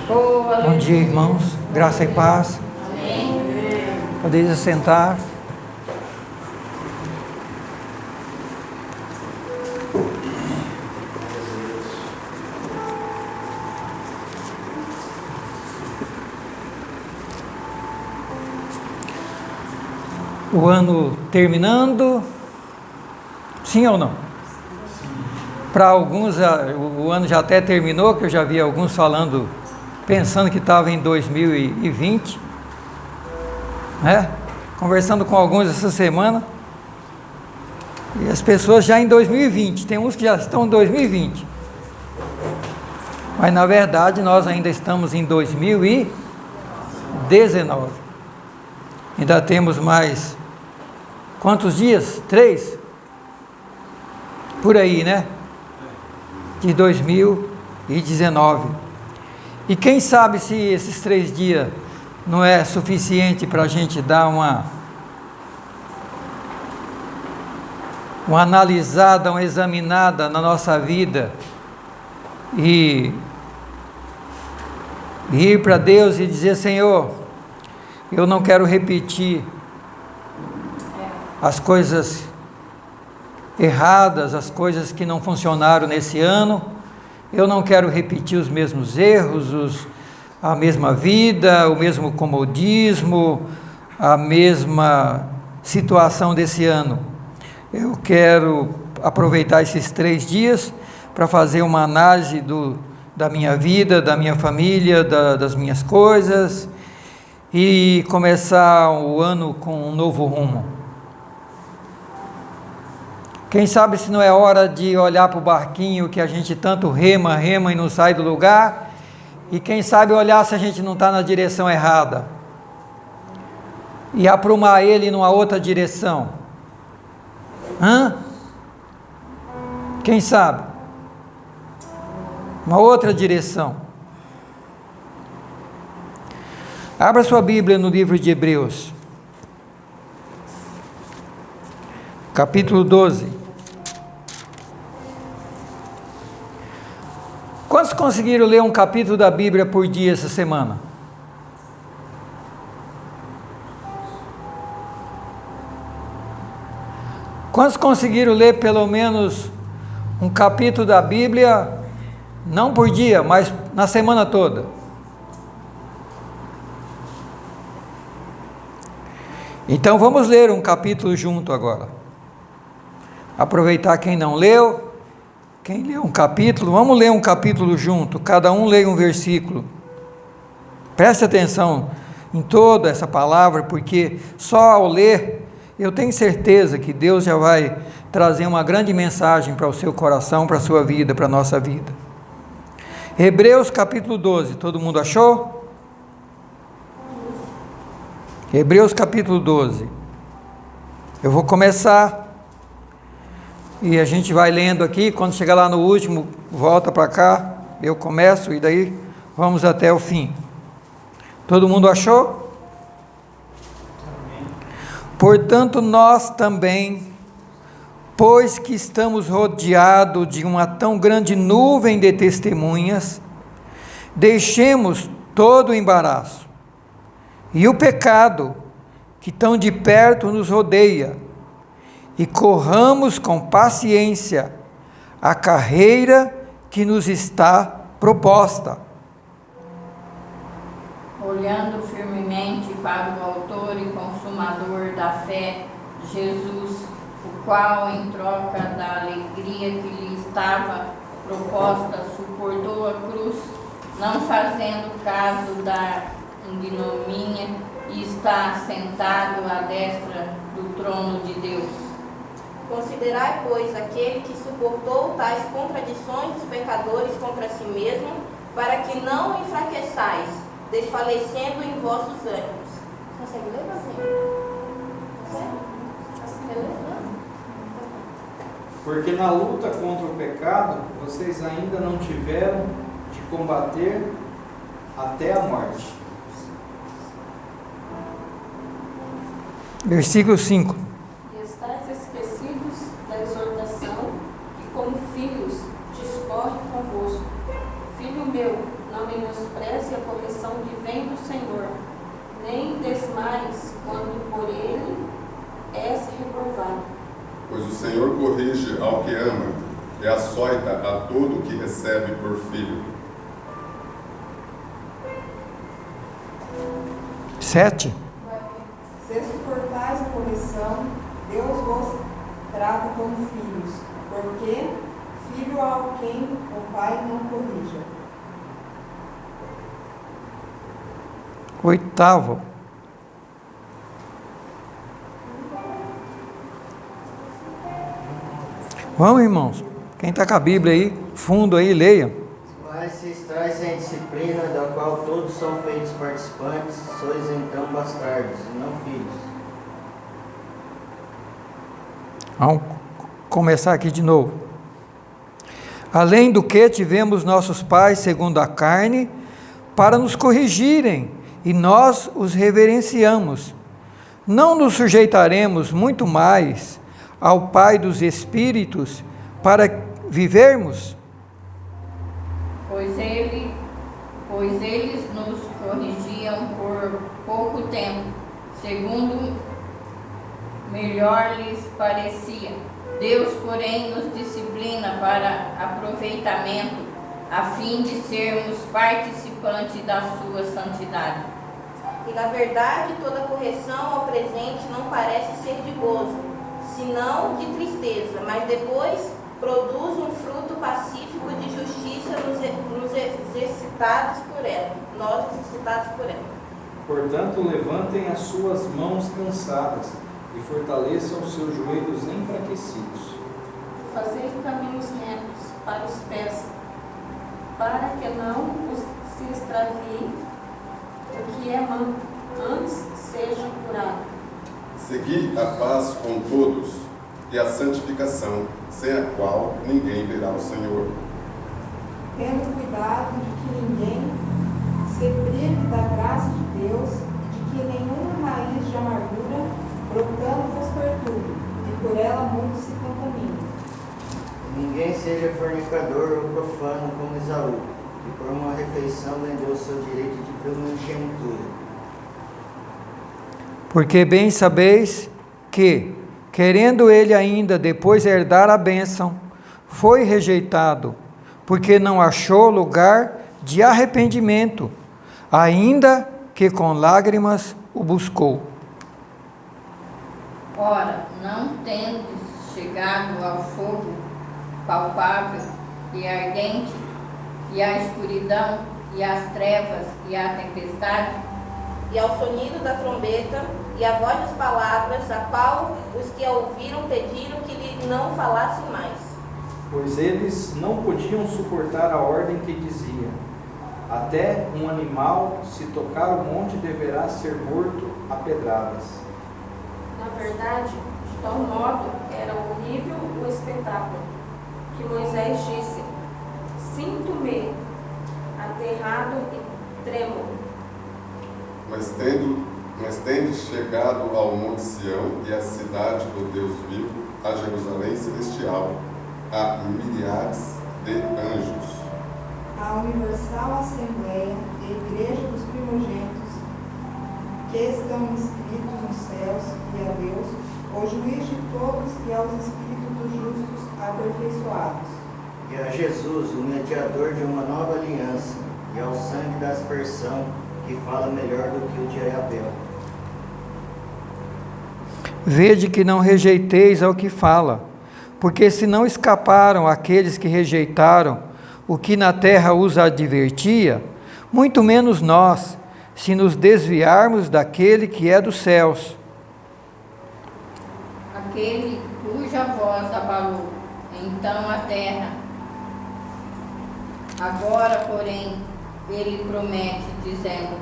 Bom dia, irmãos. Graça e paz. Amém. Podeis assentar. O ano terminando, sim ou não? Para alguns, o ano já até terminou, que eu já vi alguns falando, pensando que estava em 2020, né? Conversando com alguns essa semana, e as pessoas já em 2020, tem uns que já estão em 2020, mas na verdade nós ainda estamos em 2019, ainda temos mais, quantos dias? 3? Por aí, né? De 2019. E quem sabe se esses 3 dias não é suficiente para a gente dar uma analisada, uma examinada na nossa vida e ir para Deus e dizer: Senhor, eu não quero repetir as coisas erradas, as coisas que não funcionaram nesse ano. Eu não quero repetir os mesmos erros, a mesma vida, o mesmo comodismo, a mesma situação desse ano. Eu quero aproveitar esses 3 dias para fazer uma análise da minha vida, da minha família, das minhas coisas, e começar o ano com um novo rumo. Quem sabe se não é hora de olhar para o barquinho que a gente tanto rema e não sai do lugar, e quem sabe olhar se a gente não está na direção errada, e aprumar ele numa outra direção. Quem sabe? Uma outra direção. Abra sua Bíblia no livro de Hebreus, capítulo 12. Quantos conseguiram ler um capítulo da Bíblia por dia essa semana? Quantos conseguiram ler pelo menos um capítulo da Bíblia, não por dia, mas na semana toda? Então vamos ler um capítulo junto agora. Aproveitar quem não leu. Quem leu um capítulo, vamos ler um capítulo junto, cada um lê um versículo. Preste atenção em toda essa palavra, porque só ao ler, eu tenho certeza que Deus já vai trazer uma grande mensagem para o seu coração, para a sua vida, para a nossa vida. Hebreus capítulo 12, todo mundo achou? Hebreus capítulo 12. Eu vou começar. E a gente vai lendo aqui, quando chegar lá no último, volta para cá, eu começo e daí vamos até o fim. Todo mundo achou? Portanto, nós também, pois que estamos rodeados de uma tão grande nuvem de testemunhas, deixemos todo o embaraço e o pecado que tão de perto nos rodeia, e corramos com paciência a carreira que nos está proposta. Olhando firmemente para o autor e consumador da fé, Jesus, o qual, em troca da alegria que lhe estava proposta, suportou a cruz, não fazendo caso da ignomínia, e está sentado à destra do trono de Deus. Considerai, pois, aquele que suportou tais contradições dos pecadores contra si mesmo, para que não enfraqueçais, desfalecendo em vossos ânimos. Consegue ler, Consegue? Porque na luta contra o pecado, vocês ainda não tiveram de combater até a morte. Versículo 5. E estáis esquecidos da exortação que, como filhos, discorre convosco. Filho meu, não me menospreze a correção que vem do Senhor, nem desmaies quando por ele és reprovado. Pois o Senhor corrige ao que ama e açoita a todo que recebe por filho. 7. Se suportais a correção, Deus vos trata como filhos, porque filho ao quem o pai não corrija. 8. Vamos, irmãos. Quem está com a Bíblia aí, fundo aí, leia. Mas se estáis sem disciplina, da qual todos são feitos participantes, sois então bastardos, e não filhos. Vamos começar aqui de novo. Além do que tivemos nossos pais segundo a carne, para nos corrigirem, e nós os reverenciamos. Não nos sujeitaremos muito mais ao Pai dos Espíritos para vivermos? Pois eles nos corrigiam por pouco tempo, segundo melhor lhes parecia. Deus, porém, nos disciplina para aproveitamento, a fim de sermos participantes da sua santidade. E na verdade, toda correção ao presente não parece ser de gozo, senão de tristeza, mas depois produz um fruto pacífico de justiça nos exercitados por ela, nós exercitados por ela. Portanto, levantem as suas mãos cansadas e fortaleçam os seus joelhos enfraquecidos. Fazei caminhos retos para os pés, para que não se extravie o que é manco, antes seja curado. Segui a paz com todos e a santificação, sem a qual ninguém verá o Senhor. Tendo cuidado de que ninguém se prive da graça de Deus, de que nenhuma raiz de amargura brotando vos perturbe, e por ela muitos se contaminam. Ninguém seja fornicador ou profano como Esaú, que por uma refeição vendeu seu direito de primogenitura. Porque bem sabeis que, querendo ele ainda depois herdar a bênção, foi rejeitado, porque não achou lugar de arrependimento, ainda que com lágrimas o buscou. Ora, não tendes chegado ao fogo palpável e ardente, e à escuridão, e às trevas, e à tempestade, E ao sonido da trombeta, e à voz das palavras, a qual os que a ouviram pediram que lhe não falasse mais. Pois eles não podiam suportar a ordem que dizia: até um animal, se tocar o monte, deverá ser morto a pedradas. Na verdade, de tal modo era horrível o espetáculo, que Moisés disse: sinto-me aterrado e tremo. Mas tende chegado ao Monte Sião e à cidade do Deus vivo, a Jerusalém celestial, a milhares de anjos, A universal assembleia e igreja dos primogênitos, que estão inscritos nos céus, e a Deus, o juiz de todos, e aos espíritos dos justos aperfeiçoados. E a Jesus, o mediador de uma nova aliança, e ao sangue da aspersão, que fala melhor do que o de Abel. Vede que não rejeiteis ao que fala, porque se não escaparam aqueles que rejeitaram o que na terra os advertia, muito menos nós, se nos desviarmos daquele que é dos céus. aquele cuja voz abalou então a terra. Agora, porém, ele promete, dizendo: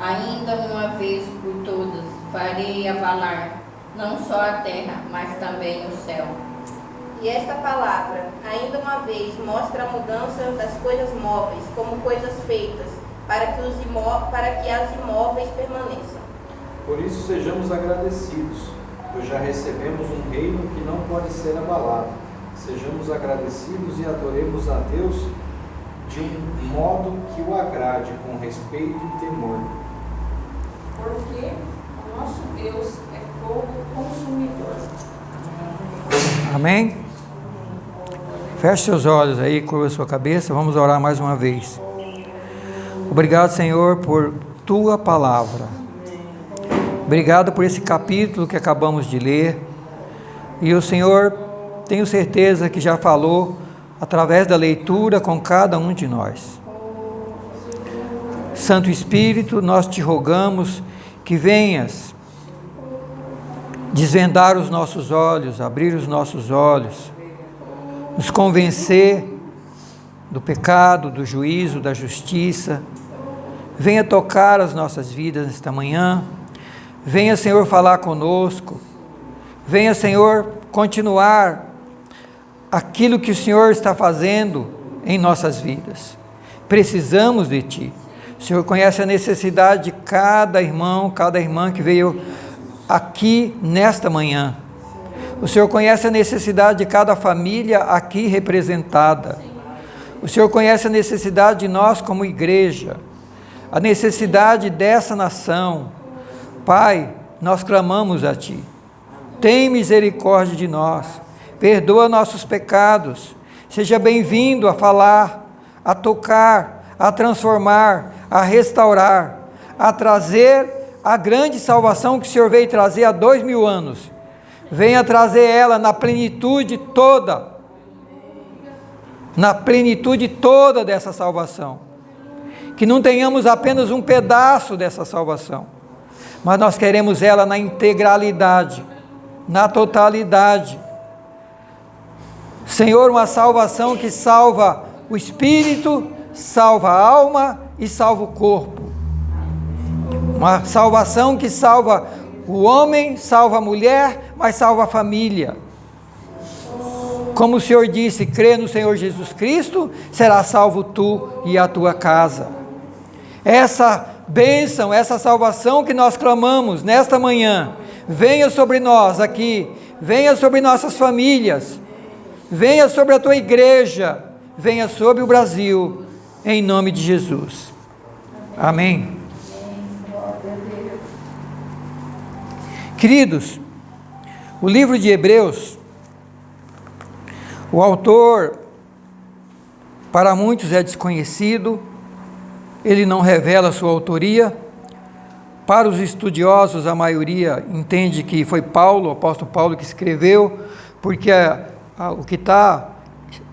ainda uma vez por todas farei abalar não só a terra, mas também o céu. E esta palavra, ainda uma vez, mostra a mudança das coisas móveis como coisas feitas, para que as imóveis permaneçam. Por isso sejamos agradecidos, pois já recebemos um reino que não pode ser abalado. Sejamos agradecidos e adoremos a Deus, de um modo que o agrade, com respeito e temor. Porque o nosso Deus é fogo consumidor. Amém? Feche seus olhos aí, curva sua cabeça, vamos orar mais uma vez. Obrigado, Senhor, por tua palavra. Obrigado por esse capítulo que acabamos de ler. E o Senhor, tenho certeza que já falou através da leitura com cada um de nós. Santo Espírito, nós te rogamos que venhas desvendar os nossos olhos, abrir os nossos olhos, nos convencer do pecado, do juízo, da justiça. Venha tocar as nossas vidas nesta manhã. Venha, Senhor, falar conosco. Venha, Senhor, continuar aquilo que o Senhor está fazendo em nossas vidas. Precisamos de Ti. O Senhor conhece a necessidade de cada irmão, cada irmã que veio aqui nesta manhã. O Senhor conhece a necessidade de cada família aqui representada. O Senhor conhece a necessidade de nós como igreja, a necessidade dessa nação. Pai, nós clamamos a Ti. Tem misericórdia de nós. Perdoa nossos pecados. Seja bem-vindo a falar, a tocar, a transformar, a restaurar, a trazer a grande salvação que o Senhor veio trazer há 2000 anos. Venha trazer ela na plenitude toda dessa salvação. Que não tenhamos apenas um pedaço dessa salvação, mas nós queremos ela na integralidade, na totalidade. Senhor, uma salvação que salva o espírito, salva a alma e salva o corpo. Uma salvação que salva o homem, salva a mulher, mas salva a família. Como o Senhor disse, crê no Senhor Jesus Cristo, será salvo tu e a tua casa. Essa bênção, essa salvação que nós clamamos nesta manhã, venha sobre nós aqui, venha sobre nossas famílias, venha sobre a tua igreja, venha sobre o Brasil, em nome de Jesus. Amém. Queridos, o livro de Hebreus, o autor, para muitos é desconhecido, ele não revela sua autoria. Para os estudiosos, a maioria entende que foi Paulo, o apóstolo Paulo, que escreveu, porque o que está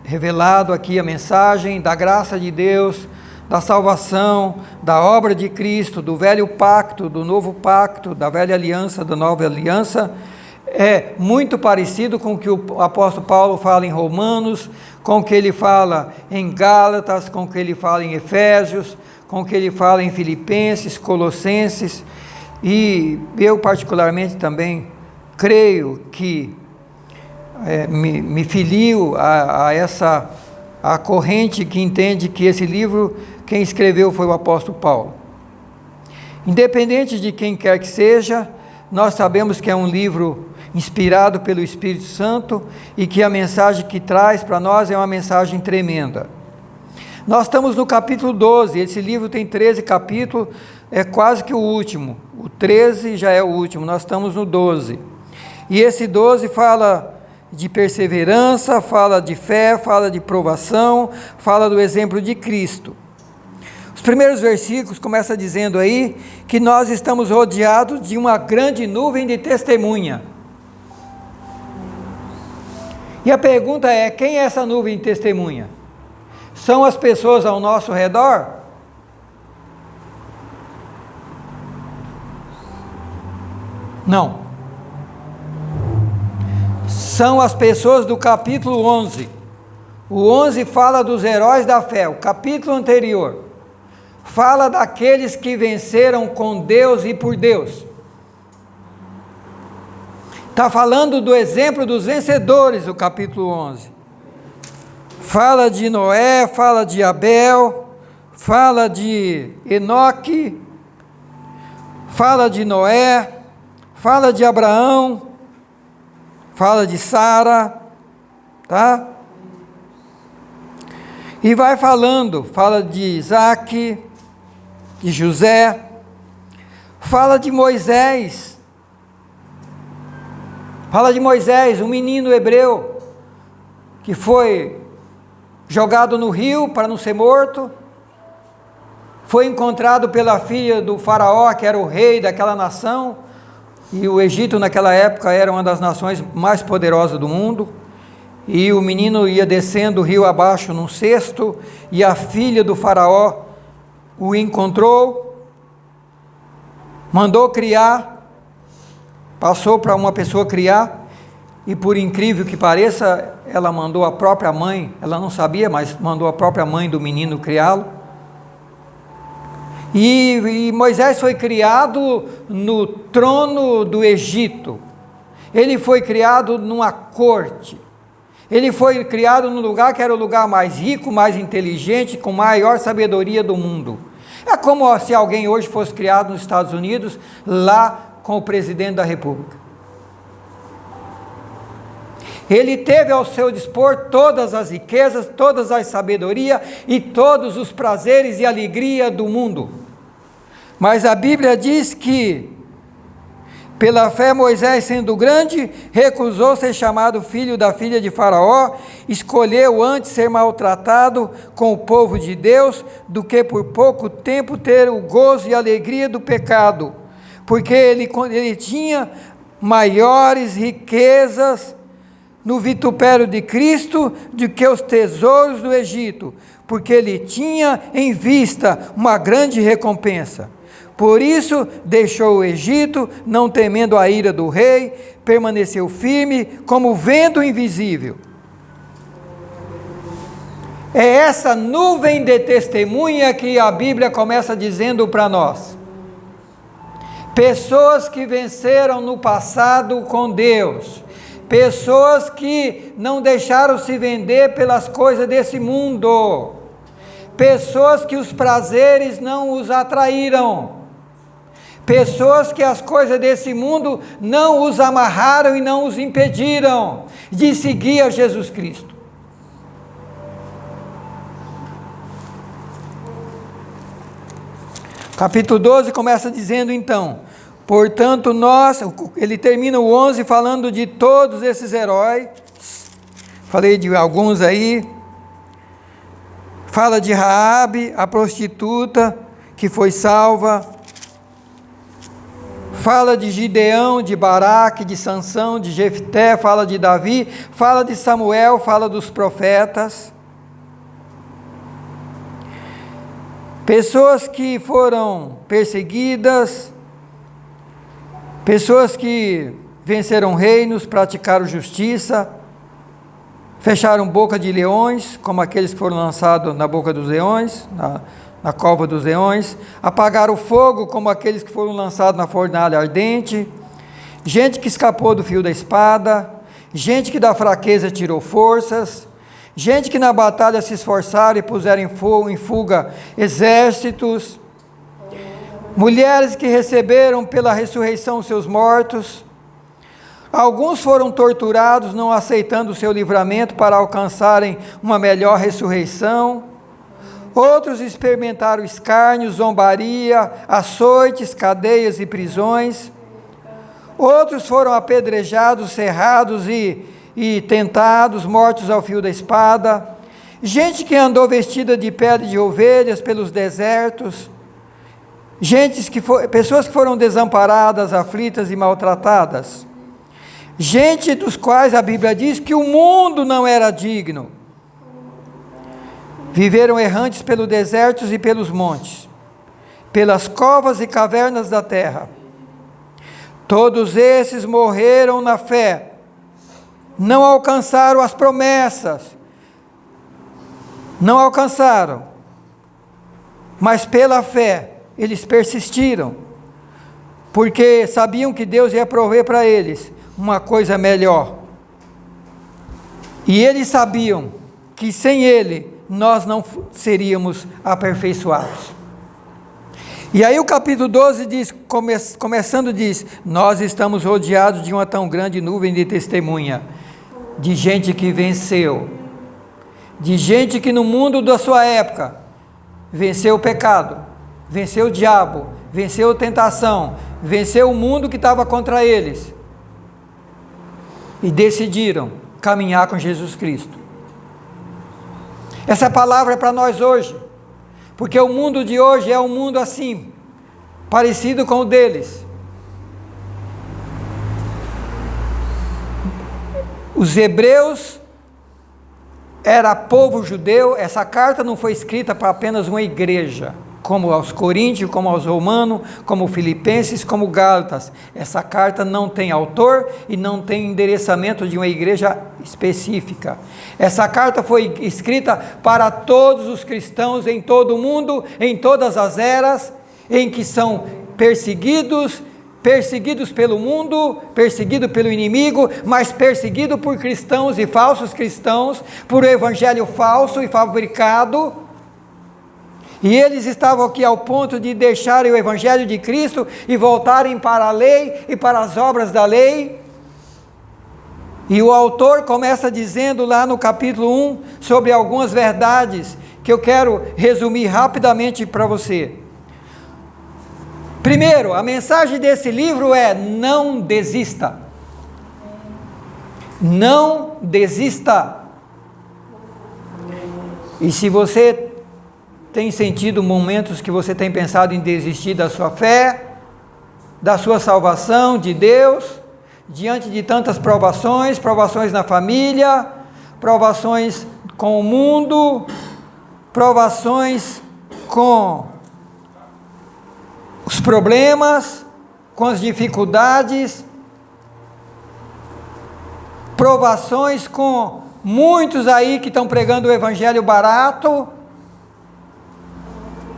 revelado aqui, a mensagem da graça de Deus, da salvação, da obra de Cristo, do velho pacto, do novo pacto, da velha aliança, da nova aliança, é muito parecido com o que o apóstolo Paulo fala em Romanos, com o que ele fala em Gálatas, com o que ele fala em Efésios, com o que ele fala em Filipenses, Colossenses, e eu particularmente também creio que me filio a corrente que entende que esse livro, quem escreveu foi o apóstolo Paulo. Independente de quem quer que seja, nós sabemos que é um livro inspirado pelo Espírito Santo e que a mensagem que traz para nós é uma mensagem tremenda. Nós estamos no capítulo 12, esse livro tem 13 capítulos, é quase que o último, o 13 já é o último, nós estamos no 12. E esse 12 fala de perseverança, fala de fé, fala de provação, fala do exemplo de Cristo. Os primeiros versículos começam dizendo aí que nós estamos rodeados de uma grande nuvem de testemunha. E a pergunta é, quem é essa nuvem de testemunha? São as pessoas ao nosso redor? Não. São as pessoas do capítulo 11. O 11 fala dos heróis da fé. O capítulo anterior fala daqueles que venceram com Deus e por Deus. Está falando do exemplo dos vencedores, o capítulo 11. Fala de Noé, fala de Abel, fala de Enoque, fala de Noé, fala de Abraão, fala de Sara, tá? E vai falando, fala de Isaac, de José, fala de Moisés. Fala de Moisés, um menino hebreu, que foi jogado no rio para não ser morto, foi encontrado pela filha do faraó, que era o rei daquela nação, e o Egito naquela época era uma das nações mais poderosas do mundo, e o menino ia descendo o rio abaixo num cesto, e a filha do faraó o encontrou, mandou criar, passou para uma pessoa criar, e por incrível que pareça, ela mandou a própria mãe, ela não sabia, mas mandou a própria mãe do menino criá-lo. E Moisés foi criado no trono do Egito, ele foi criado numa corte, ele foi criado num lugar que era o lugar mais rico, mais inteligente, com maior sabedoria do mundo. É como se alguém hoje fosse criado nos Estados Unidos, lá com o presidente da República. Ele teve ao seu dispor todas as riquezas, todas as sabedorias e todos os prazeres e alegria do mundo. Mas a Bíblia diz que, pela fé, Moisés, sendo grande, recusou ser chamado filho da filha de Faraó, escolheu antes ser maltratado com o povo de Deus, do que por pouco tempo ter o gozo e alegria do pecado, porque ele tinha maiores riquezas no vitupério de Cristo do que os tesouros do Egito, porque ele tinha em vista uma grande recompensa. Por isso deixou o Egito, não temendo a ira do rei, permaneceu firme como vento invisível. É essa nuvem de testemunha que a Bíblia começa dizendo para nós. Pessoas que venceram no passado com Deus, pessoas que não deixaram se vender pelas coisas desse mundo, pessoas que os prazeres não os atraíram, pessoas que as coisas desse mundo não os amarraram e não os impediram de seguir a Jesus Cristo. Capítulo 12 começa dizendo então: portanto ele termina o 11 falando de todos esses heróis, falei de alguns aí, fala de Raabe, a prostituta que foi salva, fala de Gideão, de Baraque, de Sansão, de Jefté, fala de Davi, fala de Samuel, fala dos profetas. Pessoas que foram perseguidas, pessoas que venceram reinos, praticaram justiça, fecharam boca de leões, como aqueles que foram lançados na boca dos leões, na cova dos leões, apagaram o fogo, como aqueles que foram lançados na fornalha ardente, gente que escapou do fio da espada, gente que da fraqueza tirou forças, gente que na batalha se esforçaram e puseram em fuga exércitos, mulheres que receberam pela ressurreição os seus mortos. Alguns foram torturados, não aceitando o seu livramento para alcançarem uma melhor ressurreição. Outros experimentaram escárnio, zombaria, açoites, cadeias e prisões. Outros foram apedrejados, cerrados e tentados, mortos ao fio da espada. Gente que andou vestida de pele de ovelhas pelos desertos. Pessoas que foram desamparadas, aflitas e maltratadas. Gente dos quais a Bíblia diz que o mundo não era digno. Viveram errantes pelos desertos e pelos montes, pelas covas e cavernas da terra. Todos esses morreram na fé, não alcançaram as promessas, não alcançaram, mas pela fé eles persistiram, porque sabiam que Deus ia prover para eles uma coisa melhor, e eles sabiam que sem Ele nós não seríamos aperfeiçoados. E aí o capítulo 12 diz, começando diz: nós estamos rodeados de uma tão grande nuvem de testemunha, de gente que venceu, de gente que no mundo da sua época venceu o pecado, venceu o diabo, venceu a tentação, venceu o mundo que estava contra eles e decidiram caminhar com Jesus Cristo. Essa palavra é para nós hoje, porque o mundo de hoje é um mundo assim, parecido com o deles. Os hebreus era povo judeu. Essa carta não foi escrita para apenas uma igreja, como aos Coríntios, como aos Romanos, como Filipenses, como Gálatas. Essa carta não tem autor e não tem endereçamento de uma igreja específica. Essa carta foi escrita para todos os cristãos em todo o mundo, em todas as eras, em que são perseguidos pelo mundo, perseguidos pelo inimigo, mas perseguidos por cristãos e falsos cristãos, por evangelho falso e fabricado. E eles estavam aqui ao ponto de deixarem o evangelho de Cristo e voltarem para a lei e para as obras da lei. E o autor começa dizendo lá no capítulo 1 sobre algumas verdades que eu quero resumir rapidamente para você. Primeiro, a mensagem desse livro é: não desista. Não desista. E se você tem sentido momentos que você tem pensado em desistir da sua fé, da sua salvação, de Deus, diante de tantas provações, provações na família, provações com o mundo, provações com os problemas, com as dificuldades, provações com muitos aí que estão pregando o evangelho barato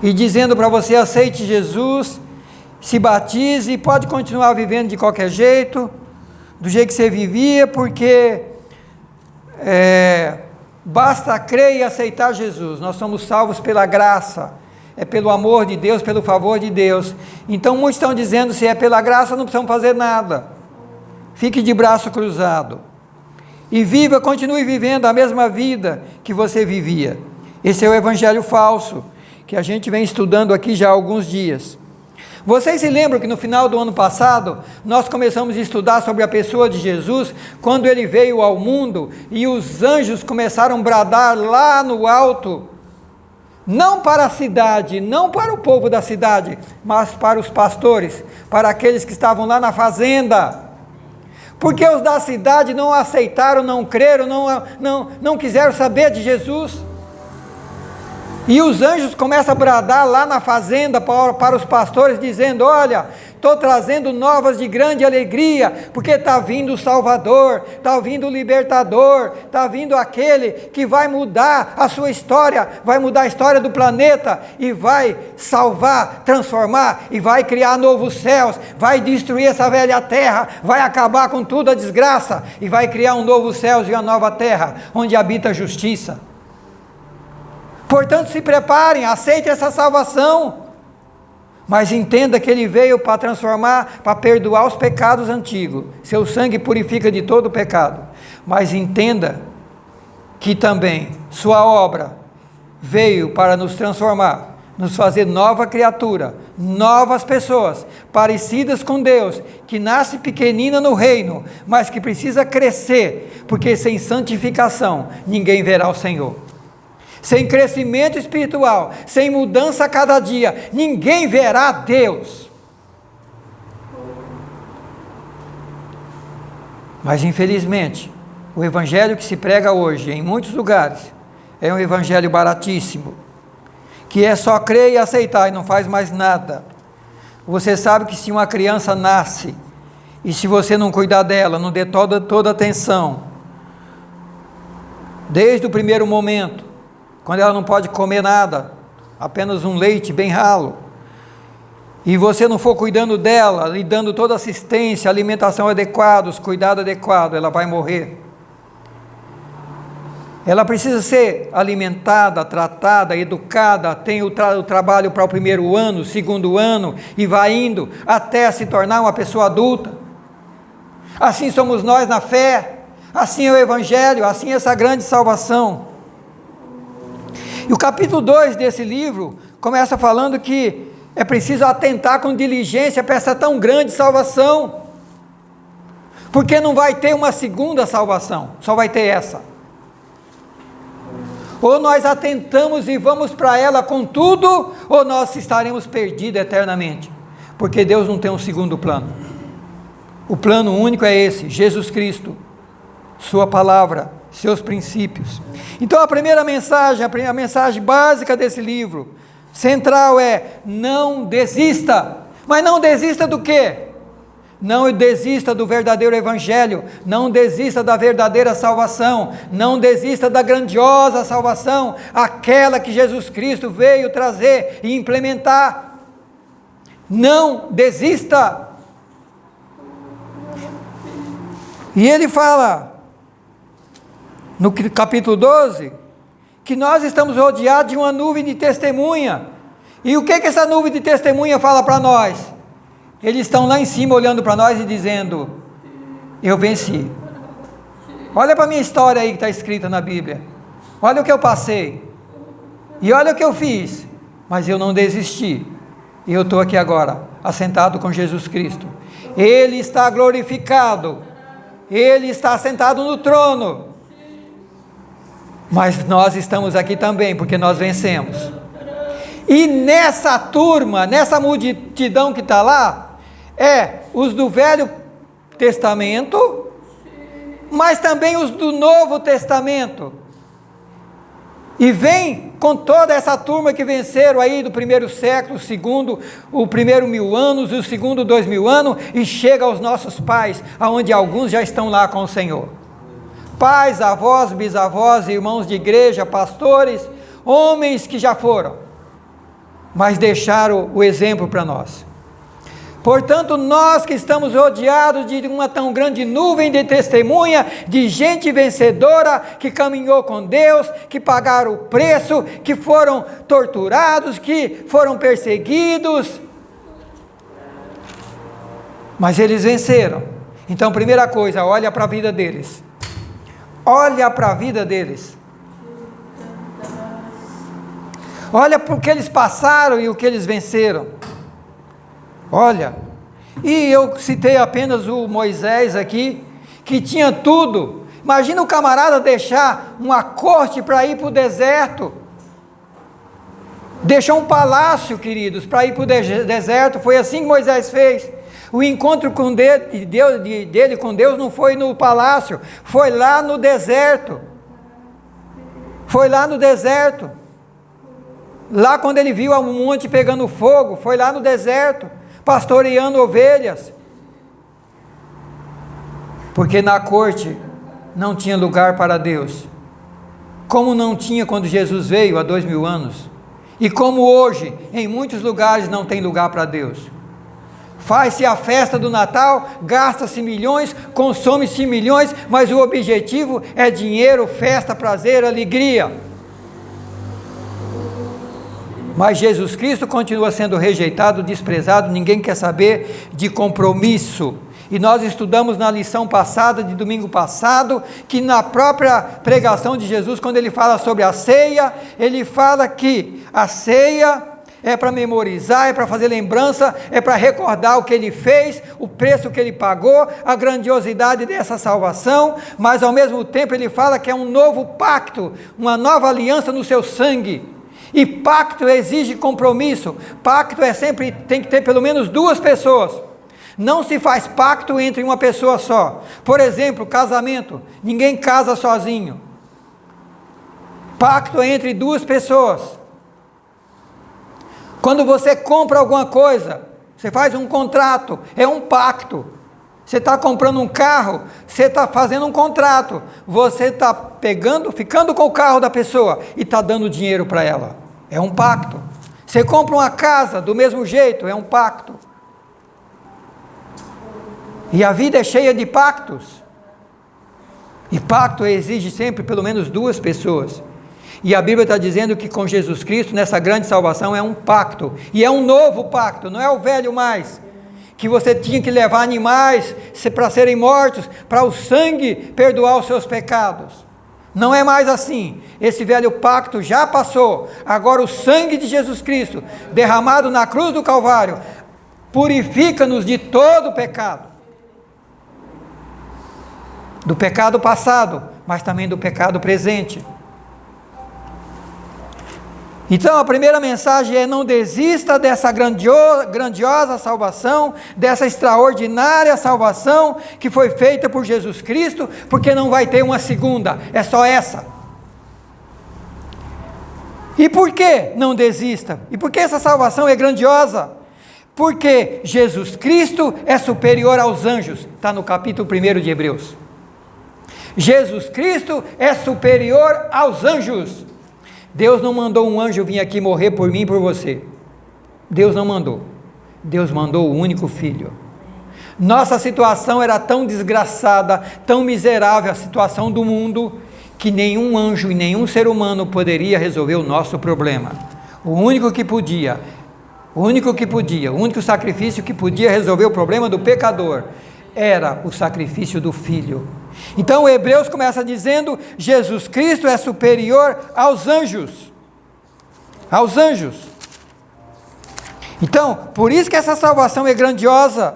e dizendo para você: aceite Jesus, se batize, pode continuar vivendo de qualquer jeito, do jeito que você vivia, porque basta crer e aceitar Jesus. Nós somos salvos pela graça, é pelo amor de Deus, pelo favor de Deus. Então muitos estão dizendo: se é pela graça, não precisamos fazer nada. Fique de braço cruzado e continue vivendo a mesma vida que você vivia. Esse é o evangelho falso, que a gente vem estudando aqui já há alguns dias. Vocês se lembram que no final do ano passado, nós começamos a estudar sobre a pessoa de Jesus, quando ele veio ao mundo, e os anjos começaram a bradar lá no alto, não para a cidade, não para o povo da cidade, mas para os pastores, para aqueles que estavam lá na fazenda, porque os da cidade não aceitaram, não creram, não quiseram saber de Jesus. E os anjos começam a bradar lá na fazenda para os pastores, dizendo: olha, estou trazendo novas de grande alegria, porque está vindo o Salvador, está vindo o Libertador, está vindo aquele que vai mudar a sua história, vai mudar a história do planeta, e vai salvar, transformar, e vai criar novos céus, vai destruir essa velha terra, vai acabar com toda a desgraça, e vai criar um novo céu e uma nova terra, onde habita a justiça. Portanto, se preparem, aceitem essa salvação, mas entenda que ele veio para transformar, para perdoar os pecados antigos. Seu sangue purifica de todo o pecado. Mas entenda que também sua obra veio para nos transformar, nos fazer nova criatura, novas pessoas, parecidas com Deus, que nasce pequenina no reino, mas que precisa crescer, porque sem santificação ninguém verá o Senhor. Sem crescimento espiritual, sem mudança a cada dia, ninguém verá Deus. Mas infelizmente, o evangelho que se prega hoje em muitos lugares é um evangelho baratíssimo, que é só crer e aceitar e não faz mais nada. Você sabe que se uma criança nasce e se você não cuidar dela, não dê toda atenção, desde o primeiro momento, quando ela não pode comer nada, apenas um leite bem ralo, e você não for cuidando dela, lhe dando toda assistência, alimentação adequada, os cuidados adequados, ela vai morrer. Ela precisa ser alimentada, tratada, educada, tem o trabalho para o primeiro ano, segundo ano, e vai indo até se tornar uma pessoa adulta. Assim somos nós na fé, assim é o evangelho, assim é essa grande salvação. E o capítulo 2 desse livro começa falando que é preciso atentar com diligência para essa tão grande salvação, porque não vai ter uma segunda salvação, só vai ter essa. Ou nós atentamos e vamos para ela com tudo, ou nós estaremos perdidos eternamente, porque Deus não tem um segundo plano. O plano único é esse, Jesus Cristo, sua palavra, seus princípios. Então a primeira mensagem, a mensagem básica desse livro, central é: não desista. Mas não desista do quê? Não desista do verdadeiro evangelho, não desista da verdadeira salvação, não desista da grandiosa salvação, aquela que Jesus Cristo veio trazer e implementar. Não desista. E ele fala no capítulo 12, que nós estamos rodeados de uma nuvem de testemunha. E o que essa nuvem de testemunha fala para nós? Eles estão lá em cima olhando para nós e dizendo: eu venci. Olha para a minha história aí que está escrita na Bíblia. Olha o que eu passei. E olha o que eu fiz. Mas eu não desisti. E eu estou aqui agora, assentado com Jesus Cristo. Ele está glorificado. Ele está sentado no trono. Mas nós estamos aqui também, porque nós vencemos. E nessa turma, nessa multidão que está lá, os do Velho Testamento, mas também os do Novo Testamento. E vem com toda essa turma que venceram aí do primeiro século, o segundo, o primeiro 1000 anos, o segundo 2000 anos, e chega aos nossos pais, aonde alguns já estão lá com o Senhor. Pais, avós, bisavós, irmãos de igreja, pastores, homens que já foram, mas deixaram o exemplo para nós. Portanto, nós que estamos rodeados de uma tão grande nuvem de testemunha, de gente vencedora, que caminhou com Deus, que pagaram o preço, que foram torturados, que foram perseguidos, mas eles venceram. Então, primeira coisa, olha para a vida deles. Olha para a vida deles. Olha para o que eles passaram e o que eles venceram. Olha. E eu citei apenas o Moisés aqui, que tinha tudo. Imagina o camarada deixar uma corte para ir para o deserto. Deixou um palácio, queridos, para ir para o deserto. Foi assim que Moisés fez. O encontro dele com Deus não foi no palácio, foi lá no deserto. Foi lá no deserto. Lá quando ele viu um monte pegando fogo, foi lá no deserto, pastoreando ovelhas. Porque na corte não tinha lugar para Deus. Como não tinha quando Jesus veio há 2000 anos. E como hoje, em muitos lugares não tem lugar para Deus. Faz-se a festa do Natal, gasta-se milhões, consome-se milhões, mas o objetivo é dinheiro, festa, prazer, alegria. Mas Jesus Cristo continua sendo rejeitado, desprezado, ninguém quer saber de compromisso. E nós estudamos na lição passada, de domingo passado, que na própria pregação de Jesus, quando ele fala sobre a ceia, ele fala que a ceia é para memorizar, é para fazer lembrança, é para recordar o que ele fez, o preço que ele pagou, a grandiosidade dessa salvação, mas ao mesmo tempo ele fala que é um novo pacto, uma nova aliança no seu sangue. E pacto exige compromisso. Pacto tem que ter pelo menos 2 pessoas. Não se faz pacto entre uma pessoa só. Por exemplo, casamento. Ninguém casa sozinho. Pacto é entre 2 pessoas. Quando você compra alguma coisa, você faz um contrato, é um pacto. Você está comprando um carro, você está fazendo um contrato. Você está ficando com o carro da pessoa e está dando dinheiro para ela. É um pacto. Você compra uma casa do mesmo jeito, é um pacto. E a vida é cheia de pactos. E pacto exige sempre pelo menos 2 pessoas. E a Bíblia está dizendo que com Jesus Cristo, nessa grande salvação, é um pacto. E é um novo pacto, não é o velho mais. Que você tinha que levar animais para serem mortos, para o sangue perdoar os seus pecados. Não é mais assim. Esse velho pacto já passou. Agora o sangue de Jesus Cristo, derramado na cruz do Calvário, purifica-nos de todo o pecado. Do pecado passado, mas também do pecado presente. Então a primeira mensagem é: não desista dessa grandiosa salvação, dessa extraordinária salvação que foi feita por Jesus Cristo, porque não vai ter uma segunda, é só essa. E por que não desista? E por que essa salvação é grandiosa? Porque Jesus Cristo é superior aos anjos, está no capítulo 1 de Hebreus. Jesus Cristo é superior aos anjos. Deus não mandou um anjo vir aqui morrer por mim e por você. Deus não mandou. Deus mandou o único Filho. Nossa situação era tão desgraçada, tão miserável, a situação do mundo, que nenhum anjo e nenhum ser humano poderia resolver o nosso problema. O único sacrifício que podia resolver o problema do pecador era o sacrifício do Filho. Então o Hebreus começa dizendo: Jesus Cristo é superior aos anjos. Aos anjos. Então, por isso que essa salvação é grandiosa.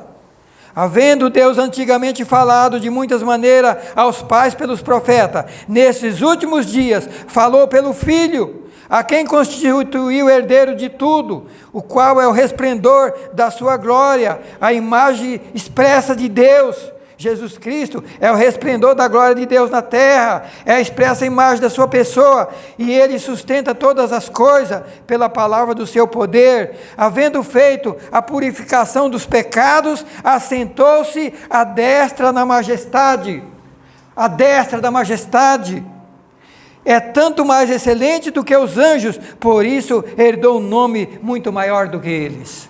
Havendo Deus antigamente falado de muitas maneiras aos pais pelos profetas, nesses últimos dias falou pelo Filho, a quem constituiu herdeiro de tudo, o qual é o resplendor da sua glória, a imagem expressa de Deus. Jesus Cristo é o resplendor da glória de Deus na terra, é a expressa imagem da sua pessoa, e Ele sustenta todas as coisas pela palavra do seu poder. Havendo feito a purificação dos pecados, assentou-se à destra na majestade. A destra da majestade. É tanto mais excelente do que os anjos, por isso herdou um nome muito maior do que eles.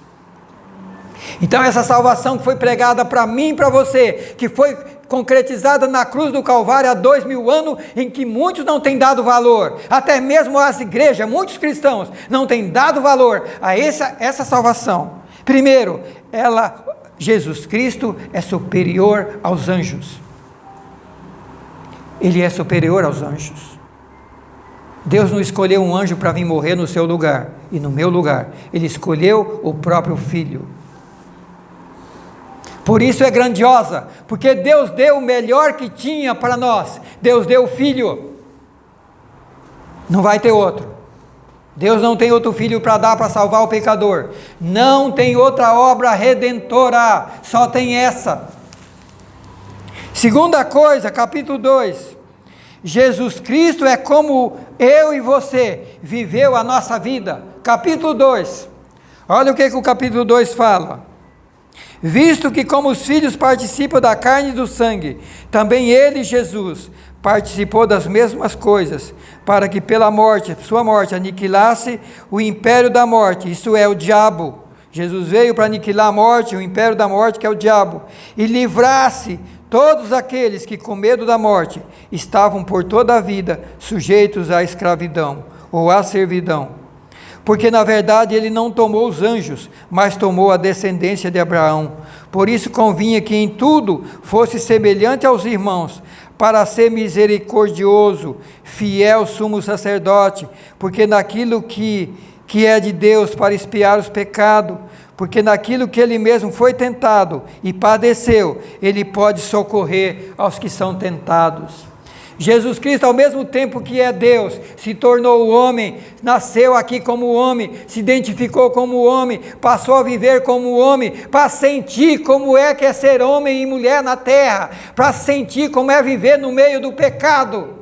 Então essa salvação que foi pregada para mim e para você, que foi concretizada na cruz do Calvário há 2000 anos, em que muitos não têm dado valor, até mesmo as igrejas, muitos cristãos não têm dado valor a essa salvação. Primeiro, Jesus Cristo é superior aos anjos. Ele é superior aos anjos. Deus não escolheu um anjo para vir morrer no seu lugar e no meu lugar. Ele escolheu o próprio Filho. Por isso é grandiosa, porque Deus deu o melhor que tinha para nós. Deus deu o Filho. Não vai ter outro. Deus não tem outro Filho para dar para salvar o pecador. Não tem outra obra redentora, só tem essa. Segunda coisa, capítulo 2. Jesus Cristo é como eu e você viveu a nossa vida. Capítulo 2. Olha o que o capítulo 2 fala. Visto que como os filhos participam da carne e do sangue, também ele, Jesus, participou das mesmas coisas, para que pela morte, sua morte, aniquilasse o império da morte, isso é, o diabo. Jesus veio para aniquilar a morte, o império da morte, que é o diabo, e livrasse todos aqueles que com medo da morte estavam por toda a vida sujeitos à escravidão ou à servidão. Porque na verdade ele não tomou os anjos, mas tomou a descendência de Abraão. Por isso convinha que em tudo fosse semelhante aos irmãos, para ser misericordioso, fiel sumo sacerdote, porque naquilo que é de Deus para expiar os pecados, porque naquilo que ele mesmo foi tentado e padeceu, ele pode socorrer aos que são tentados. Jesus Cristo, ao mesmo tempo que é Deus, se tornou homem, nasceu aqui como homem, se identificou como homem, passou a viver como homem, para sentir como é que é ser homem e mulher na terra, para sentir como é viver no meio do pecado,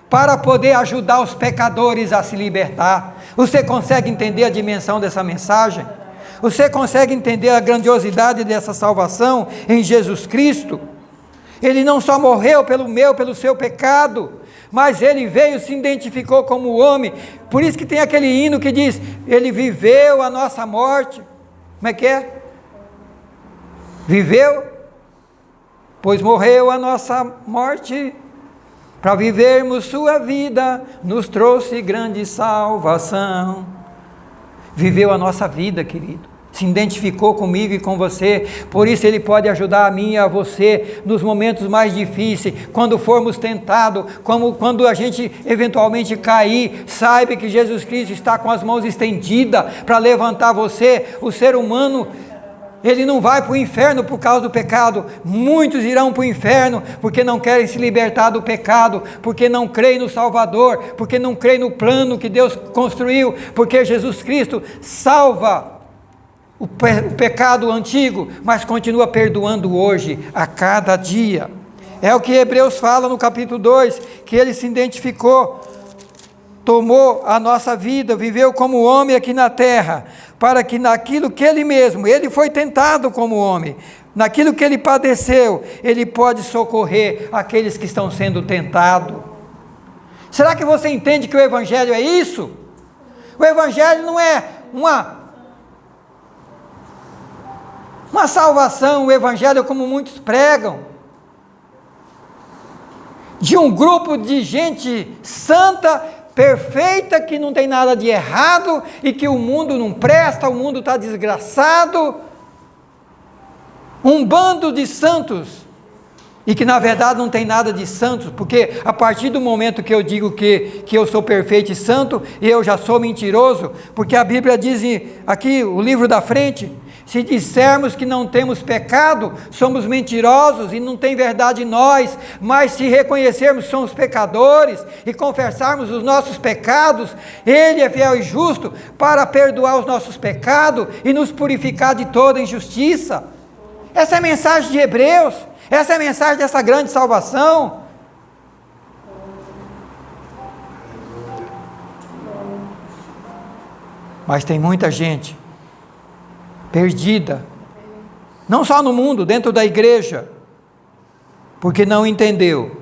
para poder ajudar os pecadores a se libertar. Você consegue entender a dimensão dessa mensagem? Você consegue entender a grandiosidade dessa salvação em Jesus Cristo? Ele não só morreu pelo seu pecado, mas ele veio, se identificou como homem. Por isso que tem aquele hino que diz, ele viveu a nossa morte. Como é que é? Viveu, pois morreu a nossa morte, para vivermos sua vida, nos trouxe grande salvação. Viveu a nossa vida, querido. se identificou comigo e com você, por isso Ele pode ajudar a mim e a você nos momentos mais difíceis, quando formos tentados, quando a gente eventualmente cair, saiba que Jesus Cristo está com as mãos estendidas para levantar você. O ser humano, ele não vai para o inferno por causa do pecado. Muitos irão para o inferno porque não querem se libertar do pecado, porque não creem no Salvador, porque não creem no plano que Deus construiu, porque Jesus Cristo salva o pecado antigo, mas continua perdoando hoje, a cada dia. É o que Hebreus fala no capítulo 2, que Ele se identificou, tomou a nossa vida, viveu como homem aqui na terra, para que naquilo que Ele mesmo, Ele foi tentado como homem, naquilo que Ele padeceu, Ele pode socorrer aqueles que estão sendo tentados. Será que você entende que o Evangelho é isso? O Evangelho não é uma salvação, o Evangelho, como muitos pregam, de um grupo de gente santa, perfeita, que não tem nada de errado, e que o mundo não presta, o mundo está desgraçado, um bando de santos, e que na verdade não tem nada de santos, porque a partir do momento que eu digo que eu sou perfeito e santo, eu já sou mentiroso, porque a Bíblia diz aqui, o livro da frente, se dissermos que não temos pecado, somos mentirosos e não tem verdade em nós, mas se reconhecermos que somos pecadores e confessarmos os nossos pecados, Ele é fiel e justo para perdoar os nossos pecados e nos purificar de toda injustiça. Essa é a mensagem de Hebreus, essa é a mensagem dessa grande salvação. Mas tem muita gente perdida, não só no mundo, dentro da igreja, porque não entendeu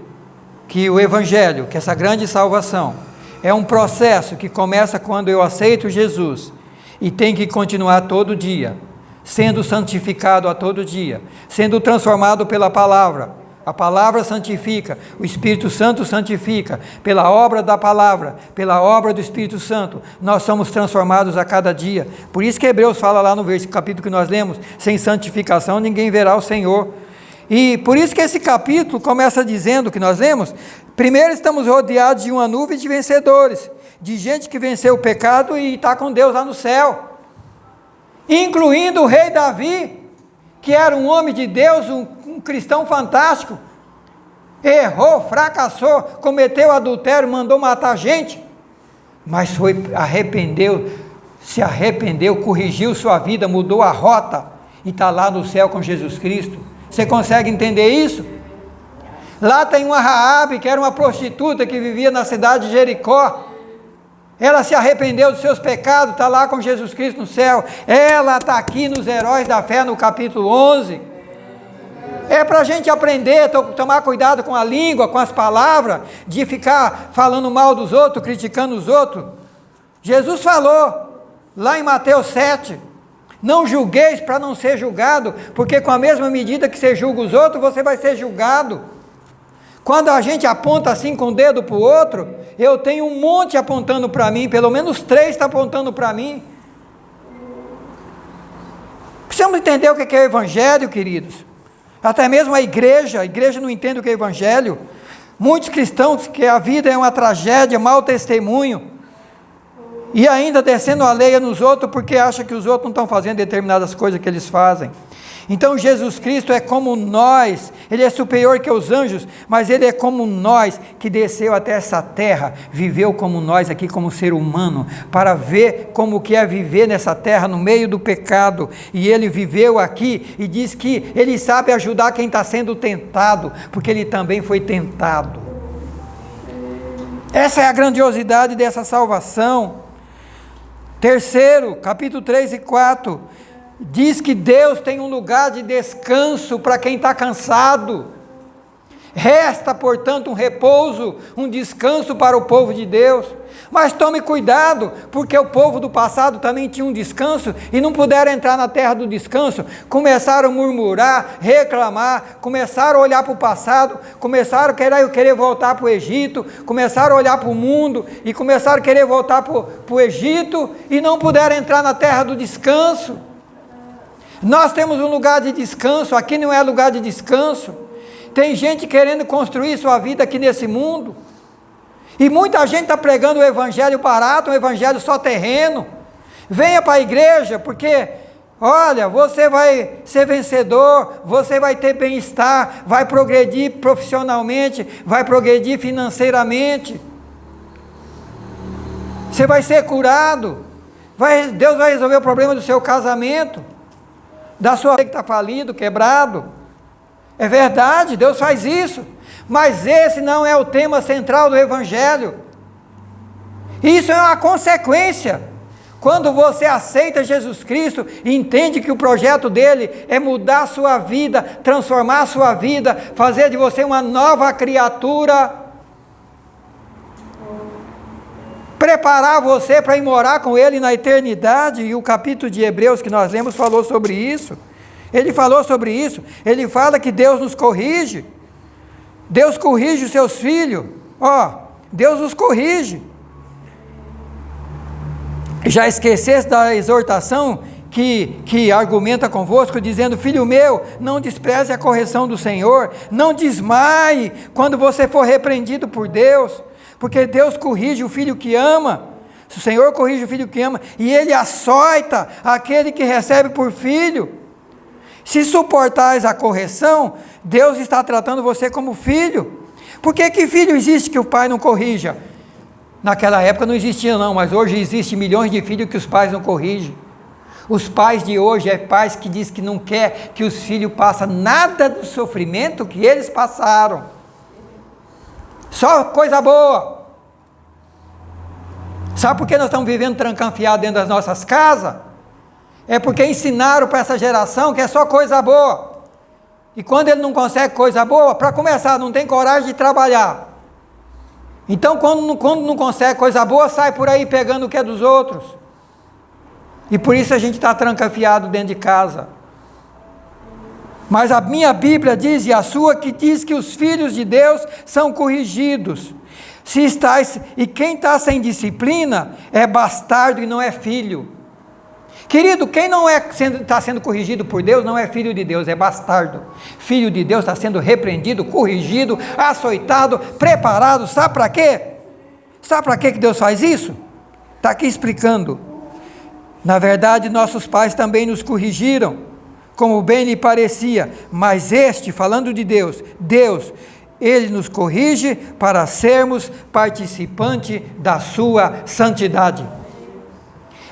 que o Evangelho, que essa grande salvação, é um processo que começa quando eu aceito Jesus, e tem que continuar todo dia, sendo santificado a todo dia, sendo transformado pela palavra. A palavra santifica, o Espírito Santo santifica, pela obra da palavra, pela obra do Espírito Santo, nós somos transformados a cada dia. Por isso que Hebreus fala lá no capítulo que nós lemos, sem santificação ninguém verá o Senhor. E por isso que esse capítulo começa dizendo, que nós lemos, primeiro estamos rodeados de uma nuvem de vencedores, de gente que venceu o pecado e está com Deus lá no céu, incluindo o rei Davi, que era um homem de Deus, um cristão fantástico, errou, fracassou, cometeu adultério, mandou matar gente, mas se arrependeu, corrigiu sua vida, mudou a rota, e está lá no céu com Jesus Cristo. Você consegue entender isso? Lá tem uma Raabe, que era uma prostituta, que vivia na cidade de Jericó, ela se arrependeu dos seus pecados, está lá com Jesus Cristo no céu. Ela está aqui nos Heróis da Fé, no capítulo 11. É para a gente aprender, tomar cuidado com a língua, com as palavras, de ficar falando mal dos outros, criticando os outros. Jesus falou, lá em Mateus 7, não julgueis para não ser julgado, porque com a mesma medida que você julga os outros, você vai ser julgado. Quando a gente aponta assim com o dedo para o outro, eu tenho um monte apontando para mim, pelo menos 3 estão apontando para mim. Precisamos entender o que é o Evangelho, queridos. Até mesmo a igreja não entende o que é o Evangelho. Muitos cristãos que a vida é uma tragédia, mau testemunho, e ainda descendo a lenha nos outros, porque acha que os outros não estão fazendo determinadas coisas que eles fazem. Então Jesus Cristo é como nós, Ele é superior que os anjos, mas Ele é como nós, que desceu até essa terra, viveu como nós aqui como ser humano, para ver como que é viver nessa terra no meio do pecado, e Ele viveu aqui, e diz que Ele sabe ajudar quem está sendo tentado, porque Ele também foi tentado. Essa é a grandiosidade dessa salvação. Terceiro, capítulo 3 e 4, diz que Deus tem um lugar de descanso para quem está cansado. Resta, portanto, um repouso, um descanso para o povo de Deus. Mas tome cuidado, porque o povo do passado também tinha um descanso e não puderam entrar na terra do descanso. Começaram a murmurar, reclamar, começaram a olhar para o passado, começaram a querer voltar para o Egito, começaram a olhar para o mundo e começaram a querer voltar para o Egito e não puderam entrar na terra do descanso. Nós temos um lugar de descanso, aqui não é lugar de descanso. Tem gente querendo construir sua vida aqui nesse mundo. E muita gente está pregando o evangelho barato, um evangelho só terreno. Venha para a igreja, porque, olha, você vai ser vencedor, você vai ter bem-estar, vai progredir profissionalmente, vai progredir financeiramente. Você vai ser curado. Deus vai resolver o problema do seu casamento, da sua vida que está falido, quebrado. É verdade, Deus faz isso. Mas esse não é o tema central do evangelho. Isso é uma consequência. Quando você aceita Jesus Cristo e entende que o projeto dele é mudar a sua vida, transformar a sua vida, fazer de você uma nova criatura, preparar você para ir morar com ele na eternidade, e o capítulo de Hebreus que nós lemos falou sobre isso. Ele falou sobre isso. Ele fala que Deus nos corrige. Deus corrige os seus filhos. Deus os corrige. Já esquecesse da exortação que argumenta convosco, dizendo: filho meu, não despreze a correção do Senhor, não desmaie quando você for repreendido por Deus, porque Deus corrige o filho que ama. O Senhor corrige o filho que ama, e Ele açoita aquele que recebe por filho. Se suportais a correção, Deus está tratando você como filho. Por que filho existe que o pai não corrija? Naquela época não existia não, mas hoje existe milhões de filhos que os pais não corrigem. Os pais de hoje é pais que diz que não quer que os filhos passem nada do sofrimento que eles passaram. Só coisa boa. Sabe por que nós estamos vivendo trancanfiado dentro das nossas casas? É porque ensinaram para essa geração que é só coisa boa. E quando ele não consegue coisa boa, para começar, não tem coragem de trabalhar. Então, quando não consegue coisa boa, sai por aí pegando o que é dos outros. E por isso a gente está trancafiado dentro de casa. Mas a minha Bíblia diz, e a sua, que diz que os filhos de Deus são corrigidos. E quem está sem disciplina é bastardo e não é filho. Querido, quem não está sendo corrigido por Deus não é filho de Deus, é bastardo. Filho de Deus está sendo repreendido, corrigido, açoitado, preparado. Sabe para quê? Sabe para que Deus faz isso? Está aqui explicando. Na verdade, nossos pais também nos corrigiram, como bem lhe parecia. Mas falando de Deus, Ele nos corrige para sermos participantes da sua santidade.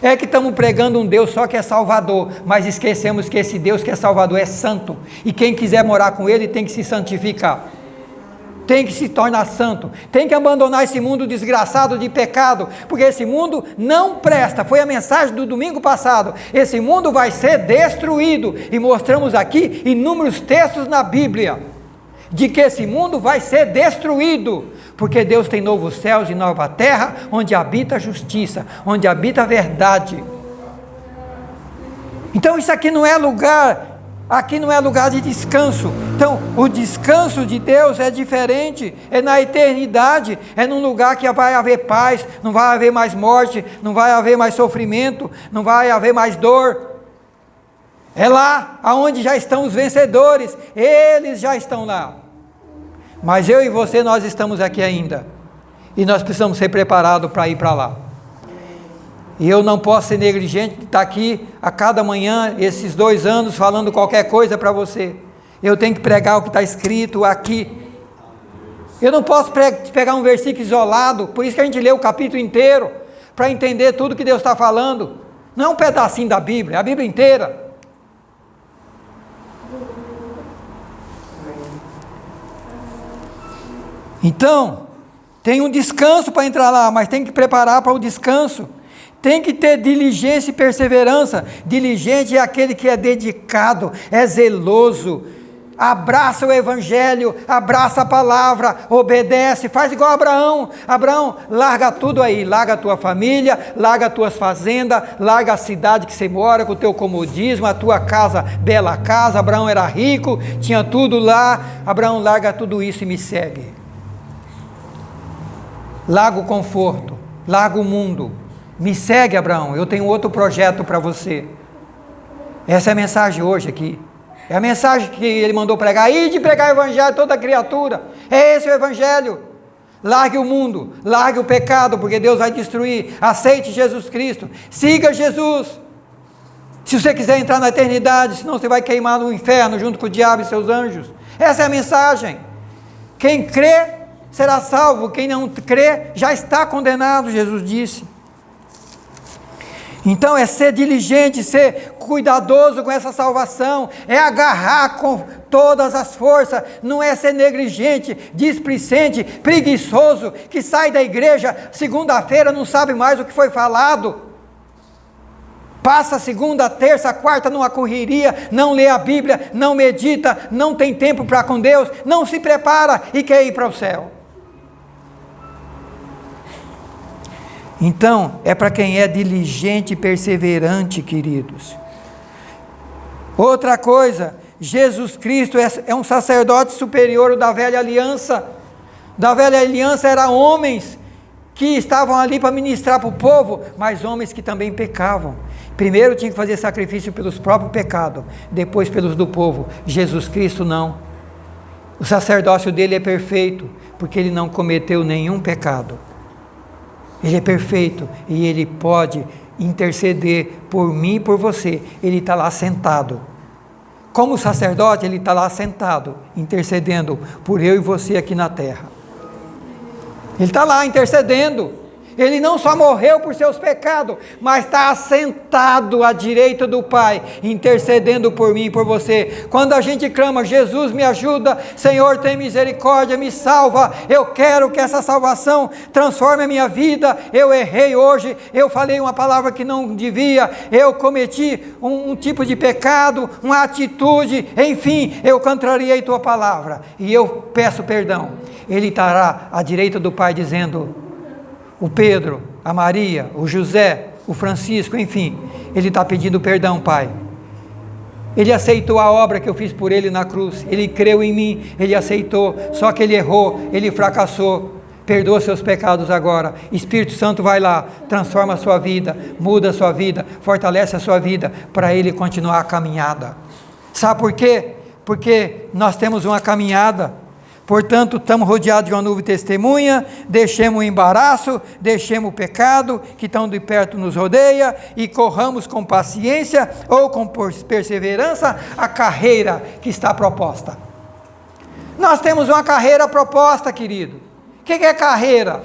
É que estamos pregando um Deus só que é Salvador, mas esquecemos que esse Deus que é Salvador é santo, e quem quiser morar com Ele tem que se santificar, tem que se tornar santo, tem que abandonar esse mundo desgraçado de pecado, porque esse mundo não presta. Foi a mensagem do domingo passado. Esse mundo vai ser destruído, e mostramos aqui inúmeros textos na Bíblia, de que esse mundo vai ser destruído, porque Deus tem novos céus e nova terra, onde habita a justiça, onde habita a verdade. Então isso aqui não é lugar de descanso. Então o descanso de Deus é diferente, é na eternidade, é num lugar que vai haver paz, não vai haver mais morte, não vai haver mais sofrimento, não vai haver mais dor. É lá aonde já estão os vencedores, eles já estão lá. Mas eu e você, nós estamos aqui ainda, e nós precisamos ser preparados para ir para lá. E eu não posso ser negligente de estar aqui a cada manhã, esses 2 anos, falando qualquer coisa para você. Eu tenho que pregar o que está escrito aqui. Eu não posso pegar um versículo isolado, por isso que a gente lê o capítulo inteiro, para entender tudo que Deus está falando. Não é um pedacinho da Bíblia, é a Bíblia inteira. Então, tem um descanso para entrar lá, mas tem que preparar para o descanso. Tem que ter diligência e perseverança. Diligente é aquele que é dedicado, é zeloso, abraça o Evangelho, abraça a palavra, obedece, faz igual Abraão. Abraão, larga tudo aí, larga a tua família, larga as tuas fazendas, larga a cidade que você mora com o teu comodismo, a tua casa, bela casa. Abraão era rico, tinha tudo lá. Abraão, larga tudo isso e me segue. Larga o conforto, larga o mundo, me segue, Abraão, eu tenho outro projeto para você. Essa é a mensagem hoje aqui. É a mensagem que ele mandou pregar. Ide pregar o evangelho a toda criatura. É esse o evangelho. Largue o mundo, largue o pecado, porque Deus vai destruir. Aceite Jesus Cristo. Siga Jesus. Se você quiser entrar na eternidade, senão você vai queimar no inferno junto com o diabo e seus anjos. Essa é a mensagem. Quem crê será salvo. Quem não crê já está condenado, Jesus disse. Então é ser diligente, ser cuidadoso com essa salvação, é agarrar com todas as forças, não é ser negligente, displicente, preguiçoso, que sai da igreja segunda-feira, não sabe mais o que foi falado, passa segunda, terça, quarta numa correria, não lê a Bíblia, não medita, não tem tempo para com Deus, não se prepara e quer ir para o céu. Então, é para quem é diligente e perseverante, queridos. Outra coisa, Jesus Cristo é um sacerdote superior da velha aliança. Da velha aliança eram homens que estavam ali para ministrar para o povo, mas homens que também pecavam. Primeiro tinha que fazer sacrifício pelos próprios pecados, depois pelos do povo. Jesus Cristo não. O sacerdócio dele é perfeito, porque ele não cometeu nenhum pecado. Ele é perfeito e ele pode interceder por mim e por você. Ele está lá sentado. Como sacerdote, ele está lá sentado, intercedendo por eu e você aqui na terra. Ele está lá intercedendo. Ele não só morreu por seus pecados, mas está assentado à direita do Pai, intercedendo por mim e por você. Quando a gente clama, Jesus me ajuda, Senhor tem misericórdia, me salva, eu quero que essa salvação transforme a minha vida. Eu errei hoje, eu falei uma palavra que não devia, eu cometi um tipo de pecado, uma atitude, enfim, eu contrariei tua palavra, e eu peço perdão. Ele estará à direita do Pai dizendo, o Pedro, a Maria, o José, o Francisco, enfim, ele está pedindo perdão, Pai. Ele aceitou a obra que eu fiz por ele na cruz, ele creu em mim, ele aceitou, só que ele errou, ele fracassou. Perdoa seus pecados agora. Espírito Santo vai lá, transforma a sua vida, muda a sua vida, fortalece a sua vida, para ele continuar a caminhada. Sabe por quê? Porque nós temos uma caminhada. Portanto, estamos rodeados de uma nuvem testemunha, deixemos o embaraço, deixemos o pecado que tão de perto nos rodeia e corramos com paciência ou com perseverança a carreira que está proposta. Nós temos uma carreira proposta, querido. O que é carreira?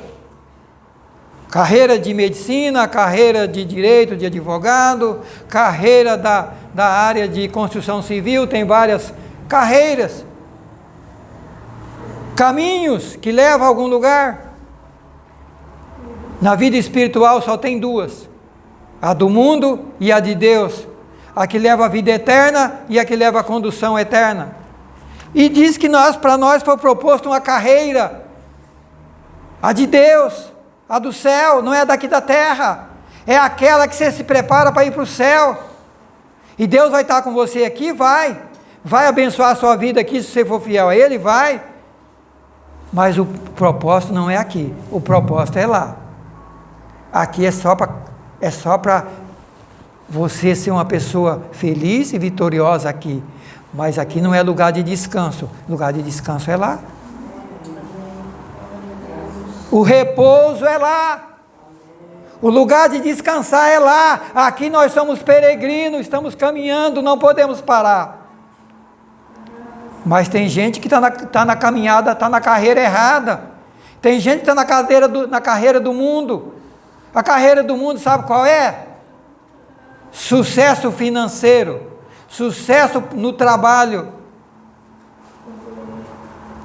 Carreira de medicina, carreira de direito, de advogado, carreira da área de construção civil, tem várias carreiras. Caminhos que levam a algum lugar. Na vida espiritual só tem duas: a do mundo e a de Deus. A que leva a vida eterna e a que leva a condução eterna. E diz que para nós foi proposto uma carreira, a de Deus, a do céu, não é daqui da terra, é aquela que você se prepara para ir para o céu. E Deus vai estar com você aqui? Vai abençoar a sua vida aqui se você for fiel a Ele? Vai. Mas o propósito não é aqui, o propósito é lá. Aqui é só para você ser uma pessoa feliz e vitoriosa aqui. Mas aqui não é lugar de descanso, lugar de descanso é lá. O repouso é lá. O lugar de descansar é lá. Aqui nós somos peregrinos, estamos caminhando, não podemos parar. Mas tem gente que está na caminhada, está na carreira errada. Tem gente que está na carreira do mundo. A carreira do mundo sabe qual é? Sucesso financeiro, sucesso no trabalho,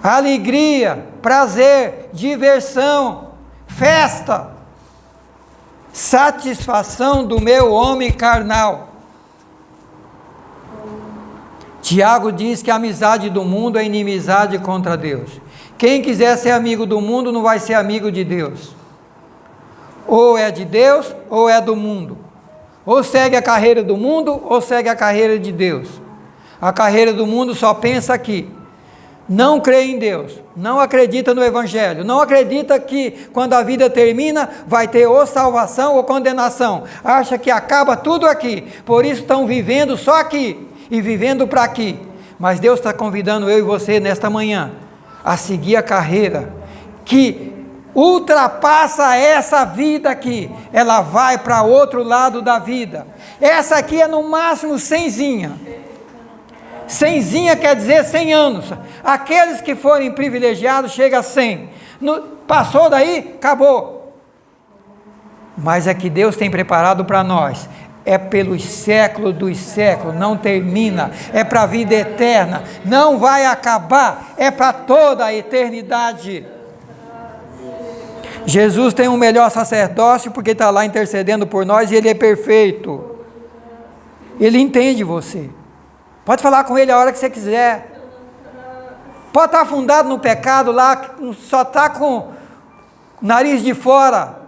alegria, prazer, diversão, festa, satisfação do meu homem carnal. Tiago diz que a amizade do mundo é inimizade contra Deus. Quem quiser ser amigo do mundo não vai ser amigo de Deus. Ou é de Deus ou é do mundo. Ou segue a carreira do mundo ou segue a carreira de Deus. A carreira do mundo só pensa aqui. não crê em Deus, não acredita no Evangelho, não acredita que quando a vida termina vai ter ou salvação ou condenação, acha que acaba tudo aqui, por isso estão vivendo só aqui e vivendo para aqui. Mas Deus está convidando eu e você nesta manhã a seguir a carreira que ultrapassa essa vida aqui, ela vai para outro lado da vida. Essa aqui é no máximo 100zinha. 100zinha quer dizer 100 anos. Aqueles que forem privilegiados chega a 100. Passou daí, acabou. Mas é que Deus tem preparado para nós. É pelos séculos dos séculos, não termina. É para a vida eterna. Não vai acabar. É para toda a eternidade. Jesus tem um melhor sacerdócio porque está lá intercedendo por nós e Ele é perfeito. Ele entende você. Pode falar com Ele a hora que você quiser. Pode estar afundado no pecado lá, só está com o nariz de fora.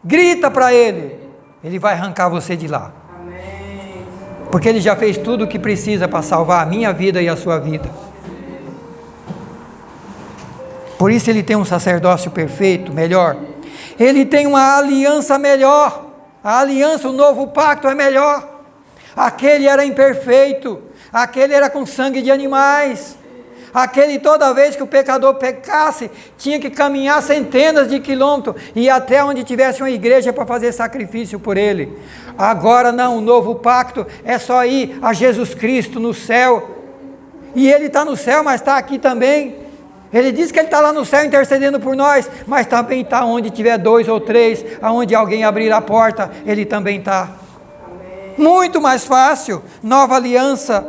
Grita para Ele. Ele vai arrancar você de lá. Porque Ele já fez tudo o que precisa para salvar a minha vida e a sua vida. Por isso Ele tem um sacerdócio perfeito, melhor. Ele tem uma aliança melhor. A aliança, o novo pacto é melhor. Aquele era imperfeito. Aquele era com sangue de animais. Aquele, toda vez que o pecador pecasse, tinha que caminhar centenas de quilômetros e ir até onde tivesse uma igreja para fazer sacrifício por ele. Agora não, o novo pacto é só ir a Jesus Cristo no céu. E Ele está no céu, mas está aqui também. Ele diz que Ele está lá no céu intercedendo por nós, mas também está onde tiver 2 ou 3, aonde alguém abrir a porta, Ele também está. Muito mais fácil, nova aliança.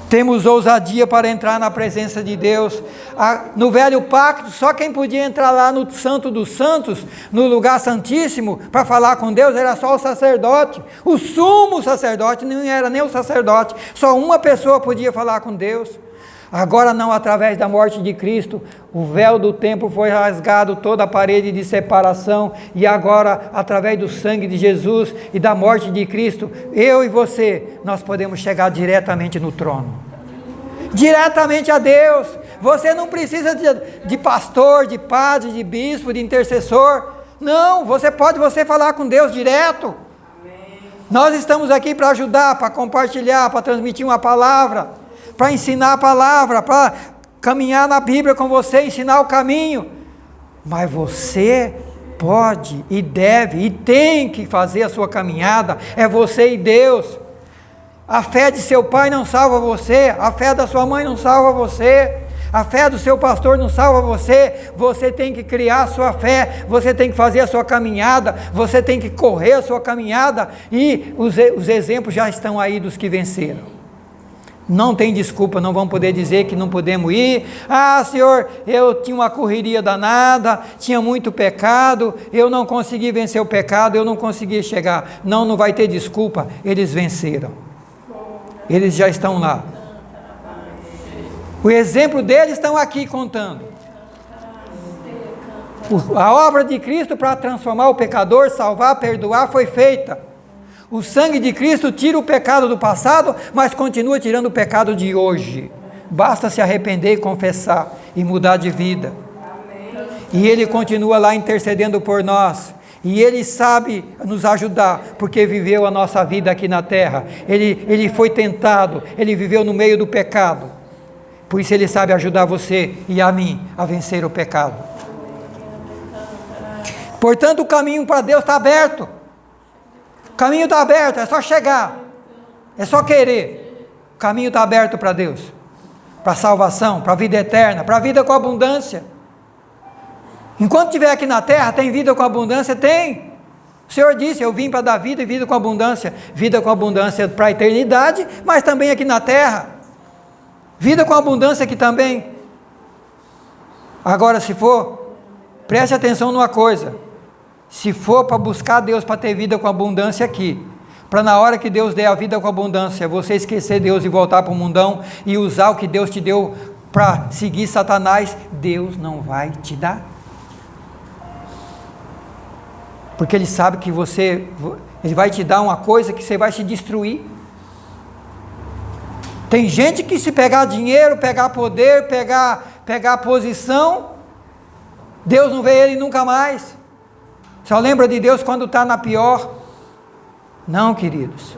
Temos ousadia para entrar na presença de Deus. No velho pacto, só quem podia entrar lá no Santo dos Santos, no lugar santíssimo, para falar com Deus, era só o sacerdote. O sumo sacerdote, não era nem o sacerdote, só uma pessoa podia falar com Deus. Agora não, através da morte de Cristo, o véu do templo foi rasgado, toda a parede de separação, e agora, através do sangue de Jesus e da morte de Cristo, eu e você, nós podemos chegar diretamente no trono, diretamente a Deus. Você não precisa de pastor, de padre, de bispo, de intercessor, não, você pode falar com Deus direto. Nós estamos aqui para ajudar, para compartilhar, para transmitir uma palavra, para ensinar a palavra, para caminhar na Bíblia com você, ensinar o caminho. Mas você pode e deve e tem que fazer a sua caminhada, é você e Deus. A fé de seu pai não salva você, a fé da sua mãe não salva você, a fé do seu pastor não salva você. Você tem que criar a sua fé, você tem que fazer a sua caminhada, você tem que correr a sua caminhada, e os exemplos já estão aí dos que venceram. Não tem desculpa, não vão poder dizer que não podemos ir. Ah, Senhor, eu tinha uma correria danada, tinha muito pecado, eu não consegui vencer o pecado, eu não consegui chegar. Não vai ter desculpa, eles venceram. Eles já estão lá. O exemplo deles estão aqui contando. A obra de Cristo para transformar o pecador, salvar, perdoar, foi feita. O sangue de Cristo tira o pecado do passado, mas continua tirando o pecado de hoje. Basta se arrepender e confessar e mudar de vida. E Ele continua lá intercedendo por nós. E Ele sabe nos ajudar, porque viveu a nossa vida aqui na terra. Ele foi tentado, Ele viveu no meio do pecado. Por isso Ele sabe ajudar você e a mim a vencer o pecado. Portanto, o caminho para Deus está aberto. O caminho está aberto, é só chegar, é só querer. O caminho está aberto para Deus, para a salvação, para a vida eterna, para a vida com abundância. Enquanto estiver aqui na terra, tem vida com abundância? Tem. O Senhor disse, eu vim para dar vida e vida com abundância para a eternidade, mas também aqui na terra. Vida com abundância aqui também. Agora, se for, preste atenção numa coisa. Se for para buscar Deus para ter vida com abundância aqui, para na hora que Deus der a vida com abundância, você esquecer Deus e voltar para o mundão e usar o que Deus te deu para seguir Satanás, Deus não vai te dar. Porque Ele sabe que Ele vai te dar uma coisa que você vai se destruir. Tem gente que se pegar dinheiro, pegar poder, pegar posição, Deus não vê ele nunca mais. Só lembra de Deus quando está na pior. Não, queridos.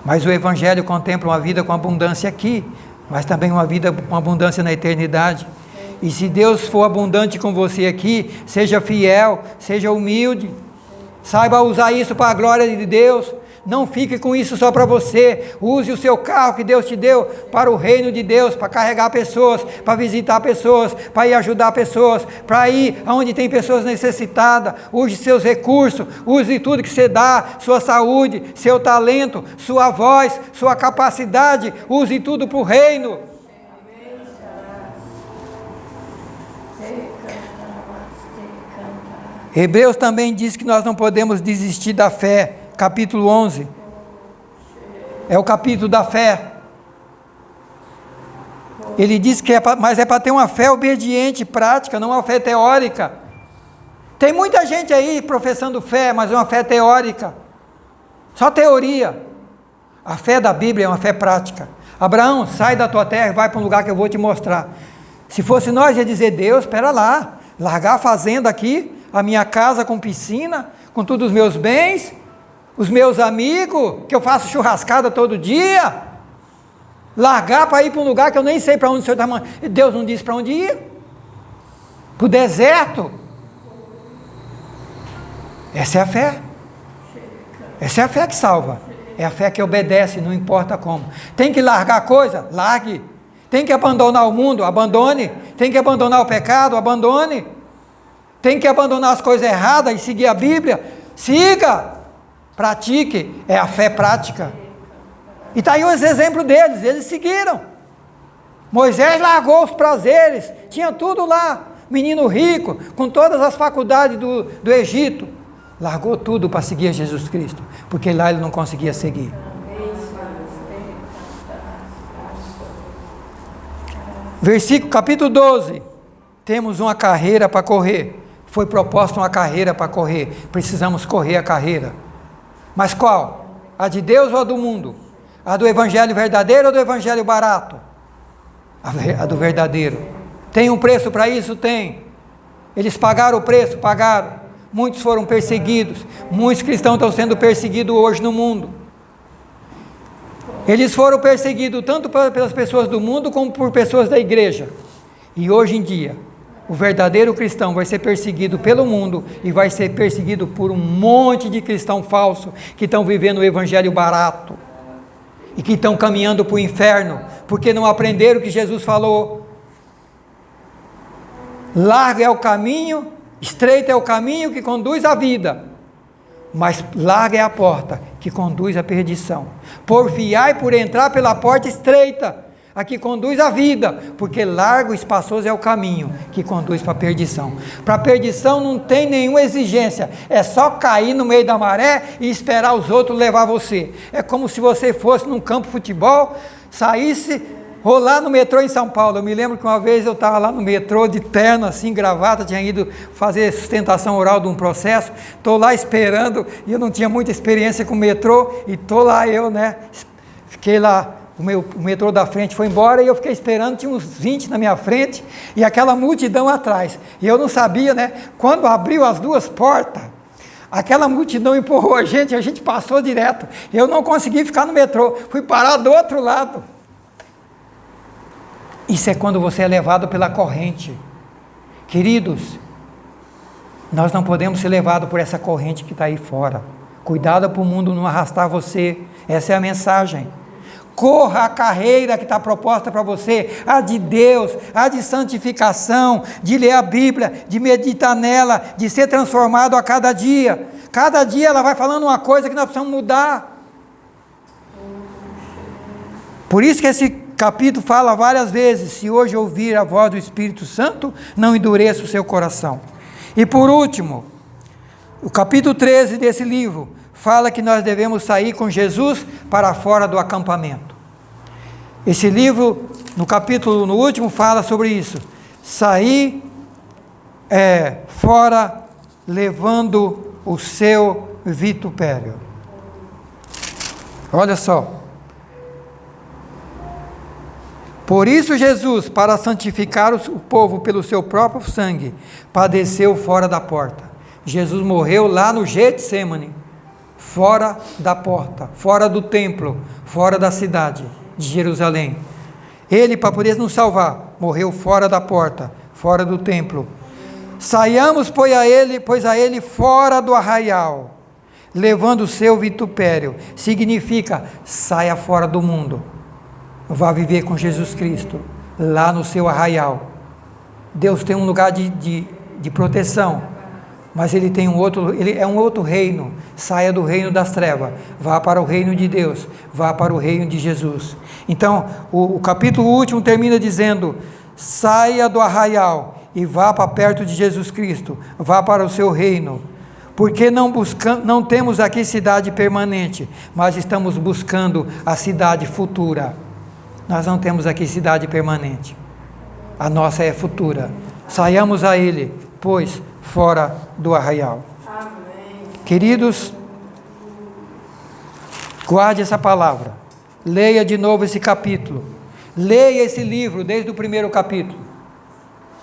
Mas o Evangelho contempla uma vida com abundância aqui, mas também uma vida com abundância na eternidade. E se Deus for abundante com você aqui, seja fiel, seja humilde, saiba usar isso para a glória de Deus. Não fique com isso só para você. Use o seu carro que Deus te deu para o reino de Deus, para carregar pessoas, para visitar pessoas, para ir ajudar pessoas, para ir aonde tem pessoas necessitadas. Use seus recursos, use tudo que você dá, sua saúde, seu talento, sua voz, sua capacidade, use tudo para o reino. Hebreus também diz que nós não podemos desistir da fé. Capítulo 11, é o capítulo da fé. Ele diz que mas é para ter uma fé obediente, prática, não uma fé teórica. Tem muita gente aí professando fé, mas é uma fé teórica, só teoria. A fé da Bíblia é uma fé prática. Abraão, sai da tua terra e vai para um lugar que eu vou te mostrar. Se fosse nós, ia dizer, Deus, espera lá, largar a fazenda aqui, a minha casa com piscina, com todos os meus bens, os meus amigos, que eu faço churrascada todo dia, largar para ir para um lugar que eu nem sei para onde o Senhor está mandando. Deus não disse para onde ir, para o deserto. Essa é a fé. Essa é a fé que salva. É a fé que obedece, não importa como. Tem que largar a coisa? Largue. Tem que abandonar o mundo? Abandone. Tem que abandonar o pecado? Abandone. Tem que abandonar as coisas erradas e seguir a Bíblia? Siga. Pratique, é a fé prática. E está aí os exemplos deles, eles seguiram. Moisés largou os prazeres, tinha tudo lá, menino rico, com todas as faculdades do Egito, largou tudo para seguir a Jesus Cristo, porque lá ele não conseguia seguir. Versículo, capítulo 12, temos uma carreira para correr, foi proposta uma carreira para correr, precisamos correr a carreira. Mas qual? A de Deus ou a do mundo? A do evangelho verdadeiro ou do evangelho barato? A do verdadeiro. Tem um preço para isso? Tem. Eles pagaram o preço? Pagaram. Muitos foram perseguidos. Muitos cristãos estão sendo perseguidos hoje no mundo. Eles foram perseguidos tanto pelas pessoas do mundo como por pessoas da igreja. E hoje em dia, o verdadeiro cristão vai ser perseguido pelo mundo e vai ser perseguido por um monte de cristão falso que estão vivendo o evangelho barato e que estão caminhando para o inferno porque não aprenderam o que Jesus falou. Largo é o caminho, estreito é o caminho que conduz à vida, mas larga é a porta que conduz à perdição. Porfiai por entrar pela porta estreita, a que conduz à vida, porque largo e espaçoso é o caminho que conduz para a perdição. Para a perdição não tem nenhuma exigência, é só cair no meio da maré e esperar os outros levar você. É como se você fosse num campo de futebol, saísse, rolar no metrô em São Paulo. Eu me lembro que uma vez eu estava lá no metrô de terno, assim, gravata, tinha ido fazer sustentação oral de um processo, estou lá esperando, e eu não tinha muita experiência com metrô, e estou lá eu, né, fiquei lá, o metrô da frente foi embora, e eu fiquei esperando, tinha uns 20 na minha frente, e aquela multidão atrás, e eu não sabia, né, quando abriu as duas portas, aquela multidão empurrou a gente passou direto, eu não consegui ficar no metrô, fui parar do outro lado. Isso é quando você é levado pela corrente. Queridos, nós não podemos ser levados por essa corrente que está aí fora. Cuidado para o mundo não arrastar você. Essa é a mensagem. Corra a carreira que está proposta para você, a de Deus, a de santificação, de ler a Bíblia, de meditar nela, de ser transformado a cada dia. Cada dia ela vai falando uma coisa que nós precisamos mudar. Por isso que esse capítulo fala várias vezes, se hoje ouvir a voz do Espírito Santo, não endureça o seu coração. E por último, o capítulo 13 desse livro, fala que nós devemos sair com Jesus para fora do acampamento. Esse livro, no último, fala sobre isso. Sair fora, levando o seu vitupério. Olha só. Por isso Jesus, para santificar o povo pelo seu próprio sangue, padeceu fora da porta. Jesus morreu lá no Getsêmani, fora da porta, fora do templo, fora da cidade de Jerusalém. Ele, para poder nos salvar, morreu fora da porta, fora do templo. Saiamos, pois a ele fora do arraial, levando o seu vitupério. Significa, saia fora do mundo. Vá viver com Jesus Cristo, lá no seu arraial. Deus tem um lugar de proteção, mas Ele tem Ele é um outro reino. Saia do reino das trevas, vá para o reino de Deus, vá para o reino de Jesus. Então, o capítulo último termina dizendo: saia do arraial e vá para perto de Jesus Cristo, vá para o seu reino. Porque não temos aqui cidade permanente, mas estamos buscando a cidade futura. Nós não temos aqui cidade permanente, a nossa é futura. Saiamos a Ele, pois, fora do arraial. Amém. Queridos, guarde essa palavra, leia de novo esse capítulo, leia esse livro desde o primeiro capítulo,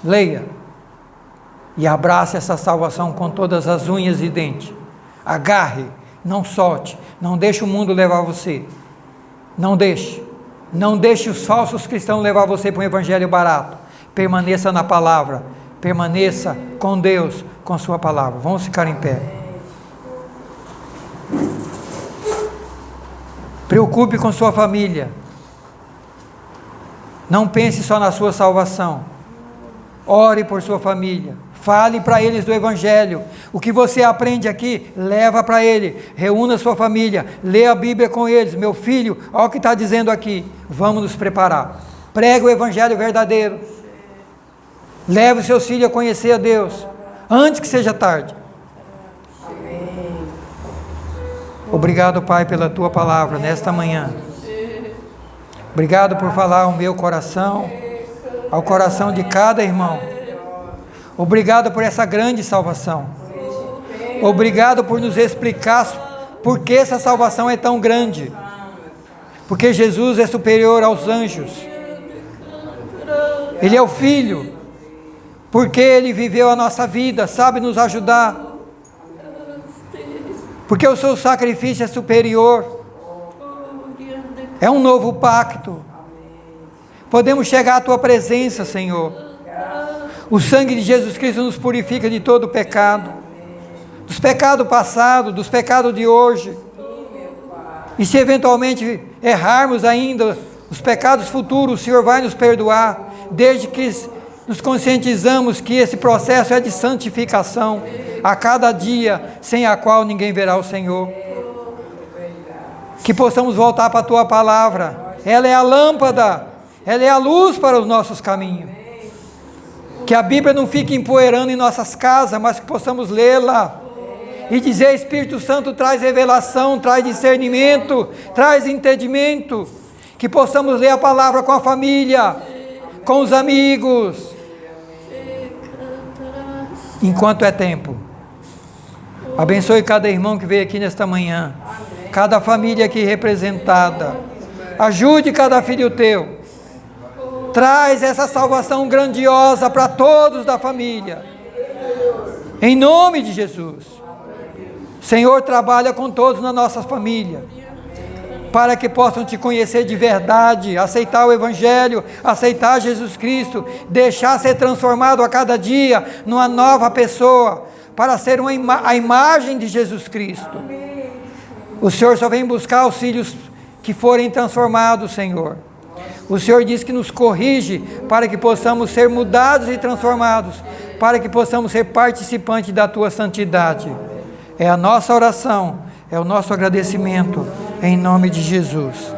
leia, e abrace essa salvação com todas as unhas e dentes. Agarre, não solte, não deixe o mundo levar você, não deixe os falsos cristãos levar você para um evangelho barato. Permaneça na palavra, permaneça com Deus, com sua palavra. Vamos ficar em pé. Preocupe com sua família, não pense só na sua salvação, ore por sua família, fale para eles do evangelho. O que você aprende aqui, leva para ele, reúna sua família, lê a Bíblia com eles. Meu filho, olha o que está dizendo aqui, vamos nos preparar, prega o evangelho verdadeiro, leve os seus filhos a conhecer a Deus, antes que seja tarde. Obrigado, Pai, pela tua palavra nesta manhã. Obrigado por falar ao meu coração, ao coração de cada irmão. Obrigado por essa grande salvação. Obrigado por nos explicar por que essa salvação é tão grande. Porque Jesus é superior aos anjos. Ele é o Filho. Porque Ele viveu a nossa vida, sabe nos ajudar. Porque o seu sacrifício é superior. É um novo pacto. Podemos chegar à tua presença, Senhor. O sangue de Jesus Cristo nos purifica de todo pecado, dos pecados passados, dos pecados de hoje. E se eventualmente errarmos ainda, os pecados futuros, o Senhor vai nos perdoar, desde que nos conscientizamos que esse processo é de santificação, a cada dia, sem a qual ninguém verá o Senhor. Que possamos voltar para a tua palavra, ela é a lâmpada, ela é a luz para os nossos caminhos. Que a Bíblia não fique empoeirando em nossas casas, mas que possamos lê-la e dizer: Espírito Santo, traz revelação, traz discernimento, traz entendimento. Que possamos ler a palavra com a família, com os amigos, enquanto é tempo. Abençoe cada irmão que veio aqui nesta manhã, cada família aqui representada. Ajude cada filho teu. Traz essa salvação grandiosa para todos da família. Em nome de Jesus. Senhor, trabalha com todos na nossa família, para que possam te conhecer de verdade, aceitar o Evangelho, aceitar Jesus Cristo, deixar ser transformado a cada dia numa nova pessoa, para ser a imagem de Jesus Cristo. O Senhor só vem buscar os filhos que forem transformados, Senhor. O Senhor diz que nos corrige para que possamos ser mudados e transformados, para que possamos ser participantes da tua santidade. É a nossa oração, é o nosso agradecimento, em nome de Jesus.